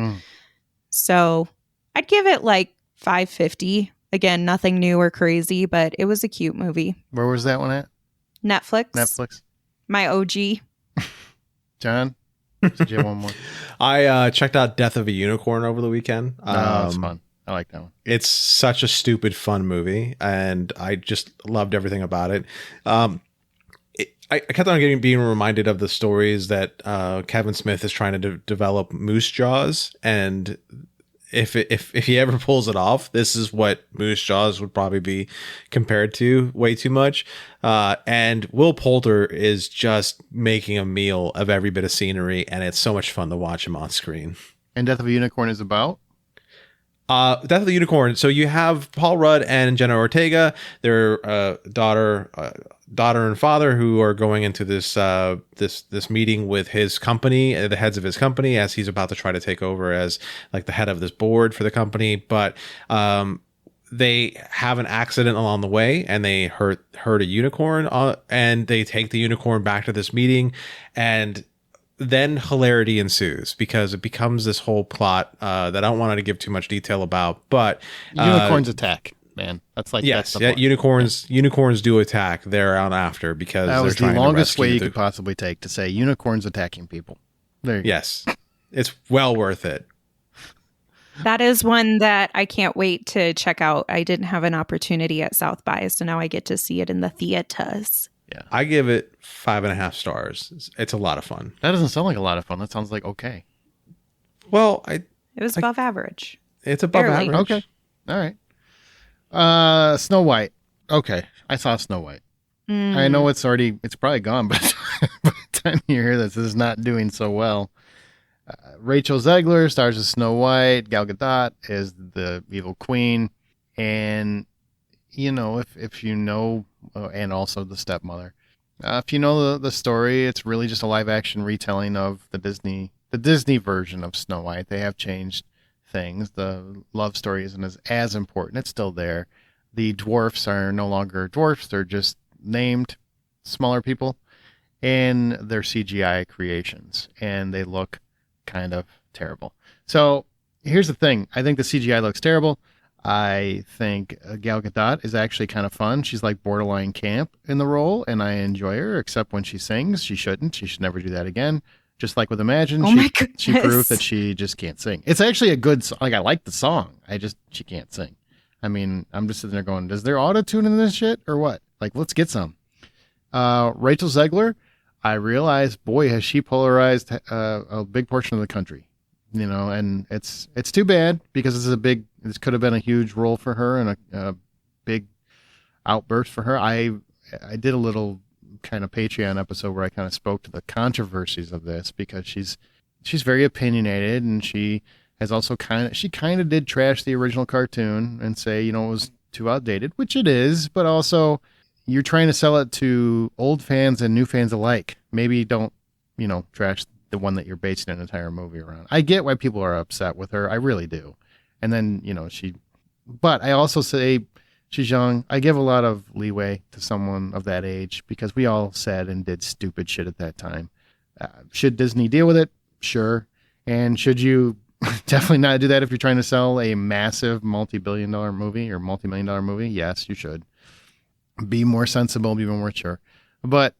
So I'd give it like 550. Again, nothing new or crazy, but it was a cute movie. Where was that one at? Netflix. My OG. John? Did you have one more? I checked out Death of a Unicorn over the weekend. It's fun. I like that one. It's such a stupid, fun movie, and I just loved everything about it. I kept on being reminded of the stories that Kevin Smith is trying to develop Moose Jaws, and if he ever pulls it off, this is what Moose Jaws would probably be compared to way too much. And Will Poulter is just making a meal of every bit of scenery, and it's so much fun to watch him on screen. And Death of a Unicorn is about? Death of the Unicorn. So you have Paul Rudd and Jenna Ortega, their daughter and father, who are going into this meeting with his company, the heads of his company, as he's about to try to take over as like the head of this board for the company. But they have an accident along the way, and they hurt a unicorn, and they take the unicorn back to this meeting, and then hilarity ensues because it becomes this whole plot that I don't want to give too much detail about, but unicorns attack, man. That's like, yes, that's unicorns do attack there on after, because that was they're the trying longest to way you could possibly take to say unicorns attacking people. There you yes, it's well worth it. That is one that I can't wait to check out. I didn't have an opportunity at South by, so now I get to see it in the theaters. Yeah, I give it 5.5 stars. It's a lot of fun. That doesn't sound like a lot of fun. That sounds like okay. Well, it was above average. It's above Barely. average. Okay, all right. Snow White. Okay, I saw Snow White. I know it's probably gone, but by the time you hear this is not doing so well. Rachel Zegler stars as Snow White. Gal Gadot is the evil queen, and you know, if you know, and also the stepmother. If you know the story, it's really just a live action retelling of the Disney version of Snow White. They have changed things. The love story isn't as important. It's still there. The dwarfs are no longer dwarfs. They're just named smaller people, and they're CGI creations, and they look kind of terrible. So here's the thing. I think the CGI looks terrible. I think Gal Gadot is actually kind of fun. She's like borderline camp in the role, and I enjoy her, except when she sings. She shouldn't. She should never do that again. Just like with Imagine, she proved that she just can't sing. It's actually a good song. Like, I like the song. She can't sing. I mean, I'm just sitting there going, is there auto-tune in this shit or what? Like, let's get some. Rachel Zegler, I realized, boy, has she polarized a big portion of the country. You know, and it's too bad, because this could have been a huge role for her and a big outburst for her. I did a little kind of Patreon episode where I kind of spoke to the controversies of this, because she's very opinionated, and she has also kind of did trash the original cartoon and say, you know, it was too outdated, which it is, but also you're trying to sell it to old fans and new fans alike. Maybe don't, you know, trash the one that you're basing an entire movie around. I get why people are upset with her. I really do. And then, you know, but I also say she's young. I give a lot of leeway to someone of that age, because we all said and did stupid shit at that time. Should Disney deal with it? Sure. And should you definitely not do that if you're trying to sell a massive multi-billion-dollar movie or multi-million-dollar movie? Yes, you should. Be more sensible, be more mature. But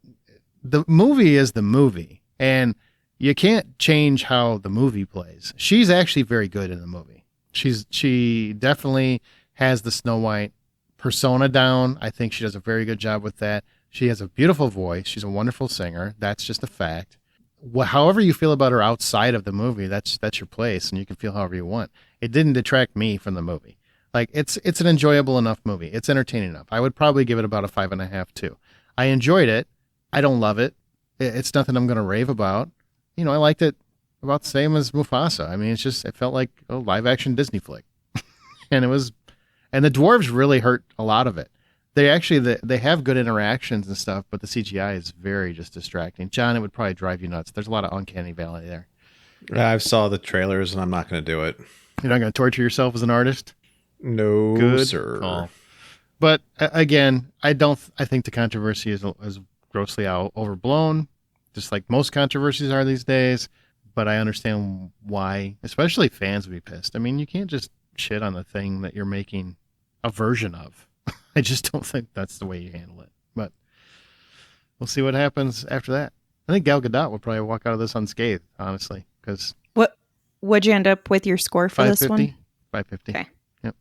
the movie is the movie, and you can't change how the movie plays. She's actually very good in the movie. She definitely has the Snow White persona down. I think she does a very good job with that. She has a beautiful voice. She's a wonderful singer. That's just a fact. However you feel about her outside of the movie, that's your place, and you can feel however you want. It didn't detract me from the movie. Like, it's an enjoyable enough movie. It's entertaining enough. I would probably give it about a 5.5 too. I enjoyed it. I don't love it. It's nothing I'm going to rave about. You know, I liked it about the same as Mufasa. I mean, it felt like a live action Disney flick. And the dwarves really hurt a lot of it. They have good interactions and stuff, but the CGI is very just distracting. John, it would probably drive you nuts. There's a lot of uncanny valley there. I saw the trailers, and I'm not going to do it. You're not going to torture yourself as an artist? No, good sir. Call. But again, I think the controversy is grossly overblown. just like most controversies are these days. But I understand why, especially fans would be pissed. I mean, you can't just shit on the thing that you're making a version of. I just don't think that's the way you handle it. But we'll see what happens after that. I think Gal Gadot will probably walk out of this unscathed, honestly, because what'd you end up with your score for this one? 550. Okay. Yep.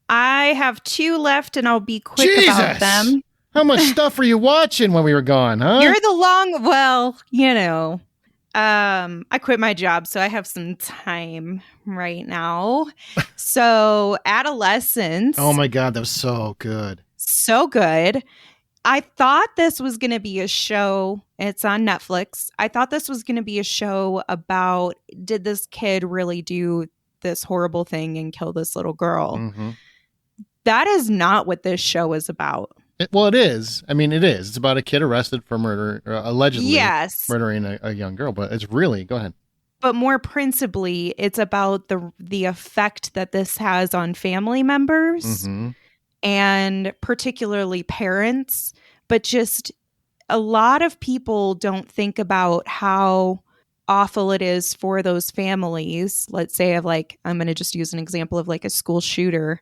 I have 2 left, and I'll be quick about them. How much stuff were you watching when we were gone, huh? You're the long. Well, you know. I quit my job, so I have some time right now. So, Adolescence. Oh my God, that was so good. So good. I thought this was going to be a show. It's on Netflix. I thought this was going to be a show about, did this kid really do this horrible thing and kill this little girl? Mm-hmm. That is not what this show is about. Well, it is. I mean, it is. It's about a kid arrested for murder, allegedly murdering a young girl. But it's really, go ahead. But more principally, it's about the effect that this has on family members, mm-hmm. and particularly parents. But just a lot of people don't think about how awful it is for those families. Let's say I'm going to just use an example of like a school shooter.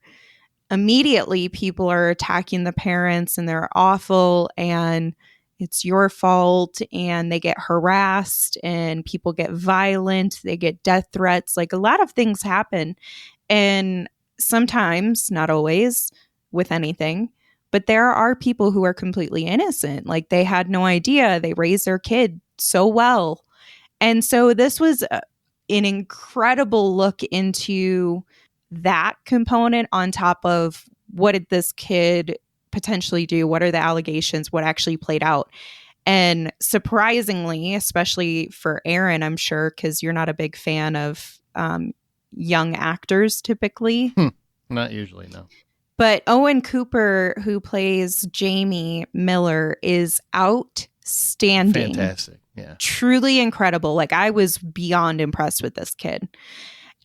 Immediately people are attacking the parents and they're awful and it's your fault, and they get harassed and people get violent, they get death threats. Like, a lot of things happen, and sometimes, not always with anything, but there are people who are completely innocent. Like, they had no idea, they raised their kid so well. And so this was an incredible look into that component, on top of what did this kid potentially do? What are the allegations? What actually played out? And surprisingly, especially for Aaron, I'm sure, because you're not a big fan of young actors typically. Not usually, no. But Owen Cooper, who plays Jamie Miller, is outstanding. Fantastic. Yeah. Truly incredible. Like, I was beyond impressed with this kid.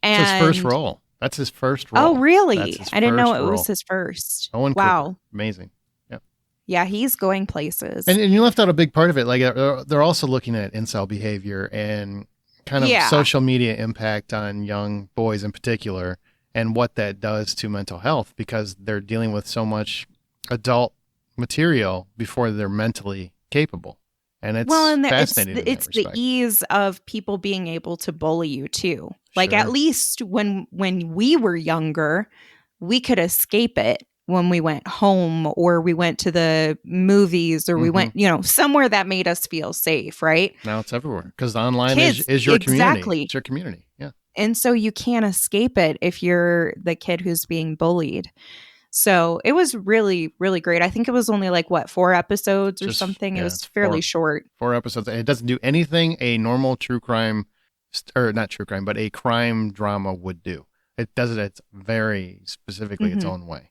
And it's his first role. That's his first role. Oh, really? I didn't know it role. was his first. Owen wow. Cooper. Amazing. Yep. Yeah, he's going places. And you left out a big part of it. Like, they're also looking at incel behavior and kind of social media impact on young boys in particular, and what that does to mental health, because they're dealing with so much adult material before they're mentally capable. And it's fascinating. It's the ease of people being able to bully you too. Like, at least when we were younger, we could escape it when we went home, or we went to the movies, or we went, somewhere that made us feel safe, right? Now it's everywhere, because online is your community. Exactly. It's your community. Yeah. And so you can't escape it if you're the kid who's being bullied. So it was really, really great. I think it was only 4 episodes or something. Yeah, it was fairly short. 4 episodes. And it doesn't do anything a normal true crime, or not true crime, but a crime drama would do. It does it. It's very specifically its own way.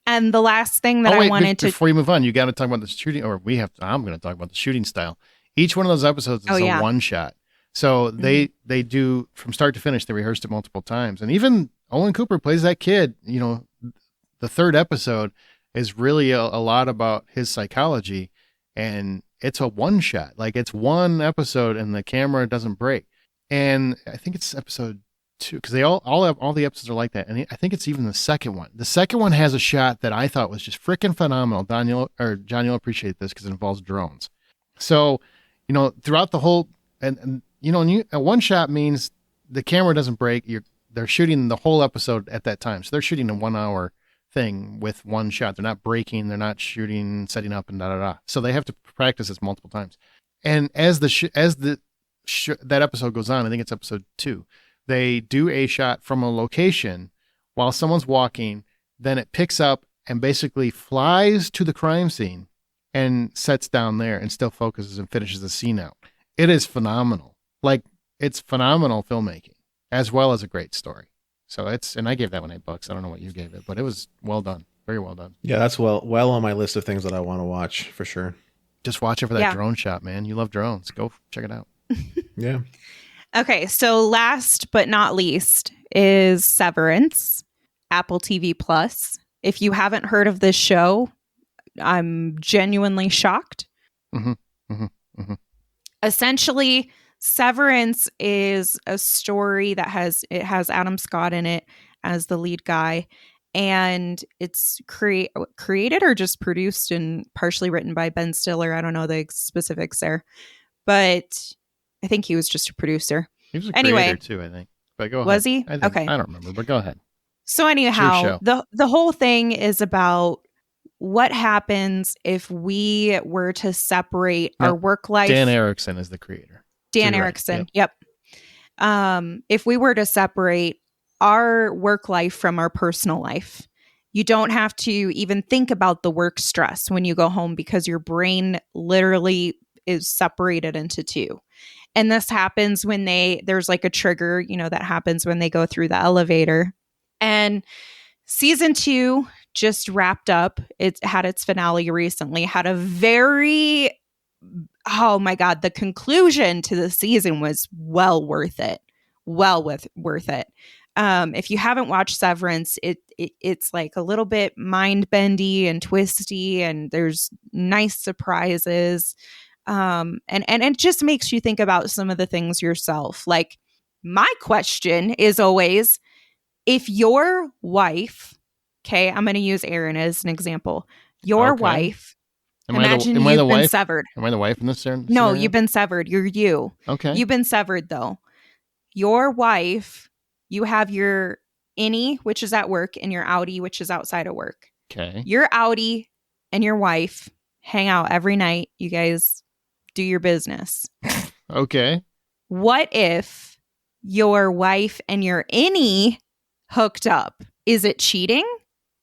And the last thing that I wanted to... Before you move on, you got to talk about the shooting, I'm going to talk about the shooting style. Each one of those episodes is a one shot. So they do, from start to finish, they rehearsed it multiple times. And even Owen Cooper plays that kid, the 3rd episode is really a lot about his psychology, and it's a one shot. Like, it's one episode and the camera doesn't break. And I think it's episode 2, because they all the episodes are like that. And I think it's even the second one. The second one has a shot that I thought was just freaking phenomenal. John, you'll appreciate this because it involves drones. So, throughout the whole, and a one shot means the camera doesn't break. They're shooting the whole episode at that time. So they're shooting a 1 hour thing with one shot. They're not breaking, they're not shooting, setting up, and so they have to practice this multiple times. And as that episode goes on, I think it's episode 2, they do a shot from a location while someone's walking, then it picks up and basically flies to the crime scene and sets down there and still focuses and finishes the scene out. It is phenomenal. Like, it's phenomenal filmmaking as well as a great story. So and I gave that one $8. I don't know what you gave it, but it was well done. Very well done. Yeah, that's well on my list of things that I want to watch for sure. Just watch it for that drone shot, man. You love drones. Go check it out. Yeah. Okay, so last but not least is Severance, Apple TV Plus. If you haven't heard of this show, I'm genuinely shocked. Mhm. Essentially, Severance is a story that has Adam Scott in it as the lead guy, and it's created or just produced and partially written by Ben Stiller. I don't know the specifics there, but I think he was just a producer. He was a Anyway. creator too, I think. But go ahead. Was he? I think, Okay. I don't remember, but go ahead. So It's your anyhow, show. the whole thing is about what happens if we were to separate No, our work life. Dan Erickson is the creator. Dan You're right. Erickson. Yep. If we were to separate our work life from our personal life, you don't have to even think about the work stress when you go home because your brain literally is separated into two. And this happens when there's like a trigger, that happens when they go through the elevator. And season 2 just wrapped up. It had its finale recently, had a very, oh my God, the conclusion to the season was well worth it. Worth it. If you haven't watched Severance, it's like a little bit mind bendy and twisty, and there's nice surprises. And it just makes you think about some of the things yourself. Like, my question is always, if your wife, okay, I'm going to use Erin as an example. Your Okay. wife, Am I imagine the you've been wife? severed. Am I the wife in this scenario? No, you've been severed. You're you. Okay. You've been severed, though. Your wife, you have your innie, which is at work, and your outie, which is outside of work. Okay. Your outie and your wife hang out every night. You guys do your business. Okay. What if your wife and your innie hooked up? Is it cheating?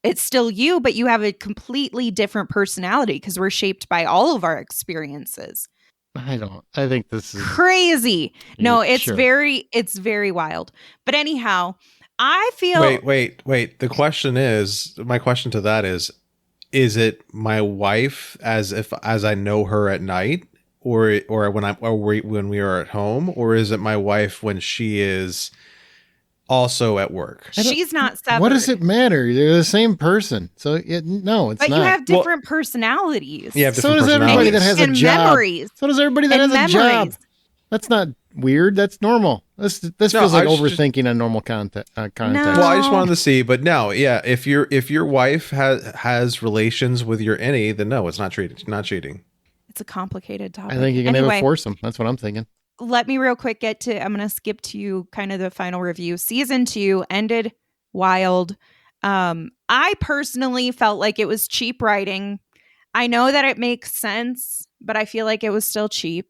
It's still you, but you have a completely different personality because we're shaped by all of our experiences. I think this is Crazy. No, it's Sure. very wild. But anyhow, I feel Wait. The question is, my question to that is it my wife as I know her at night, or when we are at home, or is it my wife when she is also at work? she's not severed. What does it matter? They're the same person. So no, it's But not. you have different personalities. You have So different does everybody that personalities. has a and job. memories. So does everybody that And has a memories. job. That's not weird. That's normal. This feels like I was just- overthinking on normal context. No. Well, I just wanted to see, but no, yeah. If your wife has relations with your innie, then no, it's not cheating. It's a complicated topic. I think you can never Anyway, force them. That's what I'm thinking. let me real quick I'm going to skip to kind of the final review. Season 2 ended wild. I personally felt like it was cheap writing. I know that it makes sense, but I feel like it was still cheap.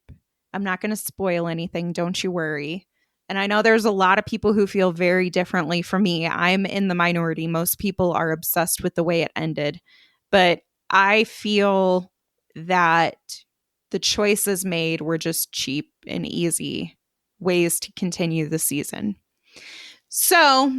I'm not going to spoil anything. Don't you worry. And I know there's a lot of people who feel very differently from me. I'm in the minority. Most people are obsessed with the way it ended. But I feel that the choices made were just cheap and easy ways to continue the season. So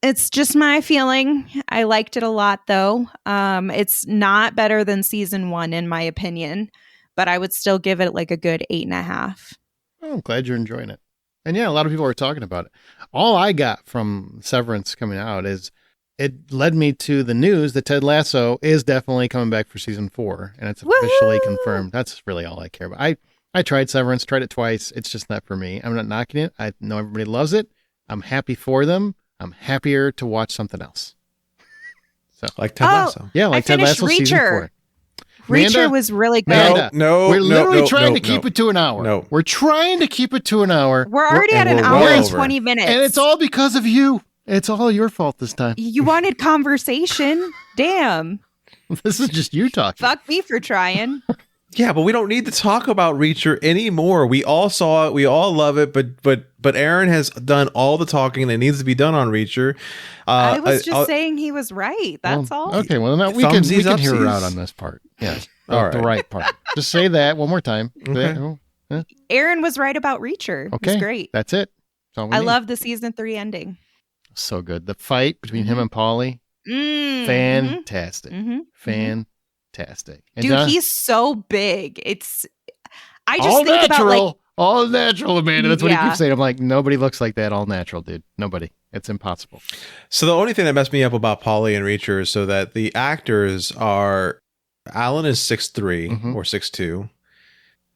it's just my feeling. I liked it a lot, though. It's not better than season 1, in my opinion, but I would still give it like a good 8.5. Oh, I'm glad you're enjoying it. And yeah, a lot of people are talking about it. All I got from Severance coming out is it led me to the news that Ted Lasso is definitely coming back for season 4, and it's officially Woohoo! confirmed. That's really all I care about. I tried Severance, tried it twice. It's just not for me. I'm not knocking it. I know everybody loves it. I'm happy for them. I'm happier to watch something else. So Like Ted Oh, Lasso. yeah, like I Ted finished Lasso season Reacher. 4. Reacher Amanda? was really good. Amanda, No, we're literally no, trying no, to keep it to an hour. No. We're trying to keep it to an hour. We're already at and an we're hour well and over. 20 minutes. And it's all because of you. It's all your fault this time. You wanted conversation. Damn. This is just you talking. Fuck me for trying. Yeah, but we don't need to talk about Reacher anymore. We all saw it. We all love it. But Aaron has done all the talking that needs to be done on Reacher. I was just saying he was right. That's Well, all. Okay, well, now we can Thumbsies, hear her upsies. out on this part. Yes. All The right. right part. Just say that one more time. Okay. Oh, Aaron was right about Reacher. okay. It's great. That's it. That's all we I need. love the season 3 ending. So good. The fight between him and Paulie, Mm. fantastic. Mhm. Fantastic. And Dude, John- he's so big. I just all think natural. about like all natural, Amanda. That's what he Yeah. keeps saying. I'm like, nobody looks like that all natural, dude. Nobody. It's impossible. So the only thing that messed me up about Polly and Reacher is so that the actors are Alan is 6'3" Mhm. or 6'2",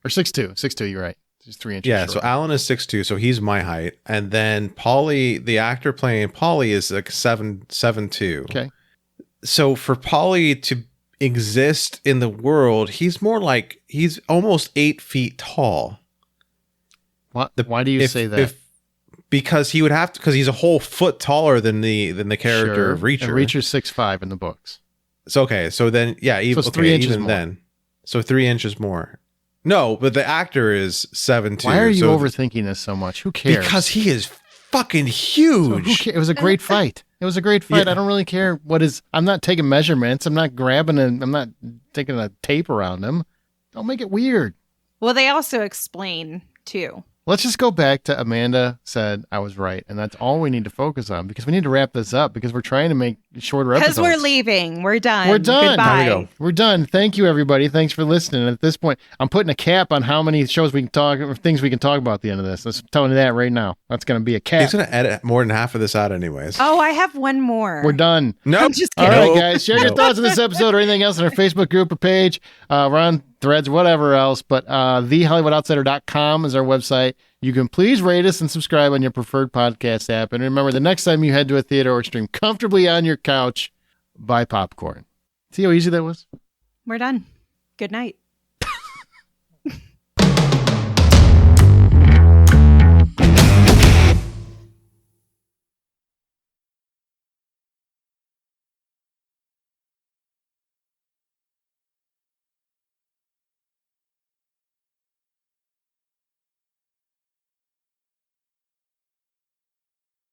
Or 6'2". 6'2", you're right. He's 3 inches Yeah, short. so Alan is 6'2", so he's my height. And then Paulie, the actor playing Paulie, is like 7'2". Okay. So for Paulie to exist in the world, he's almost 8 feet tall. What? Why do you say that? Because he would have to, because he's a whole foot taller than the character of Reacher. And Reacher's 6'5" in the books. So okay, so then even, so it's 3 inches even more. then, so 3 inches more. No, but the actor is 7'2". Why are you overthinking this so much? Who cares? Because he is fucking huge. It was a great fight. It was a great fight. Yeah. I don't really care I'm not taking measurements. I'm not I'm not taking a tape around him. Don't make it weird. Well, they also explain too. Let's just go back to Amanda said I was right, and that's all we need to focus on because we need to wrap this up because we're trying to make shorter episodes. Because we're leaving. We're done. We're done. Goodbye. Time to go. We're done. Thank you, everybody. Thanks for listening. And at this point, I'm putting a cap on how many shows we can talk or things we can talk about at the end of this. I'm telling you that right now. That's going to be a cap. He's going to edit more than half of this out anyways. Oh, I have one more. We're done. No, I'm just All kidding. right, guys. Share your thoughts on this episode or anything else on our Facebook group or page. We're on Threads, whatever else. But thehollywoodoutsiders.com is our website. You can please rate us and subscribe on your preferred podcast app. And remember, the next time you head to a theater or stream comfortably on your couch, buy popcorn. See how easy that was? We're done. Good night.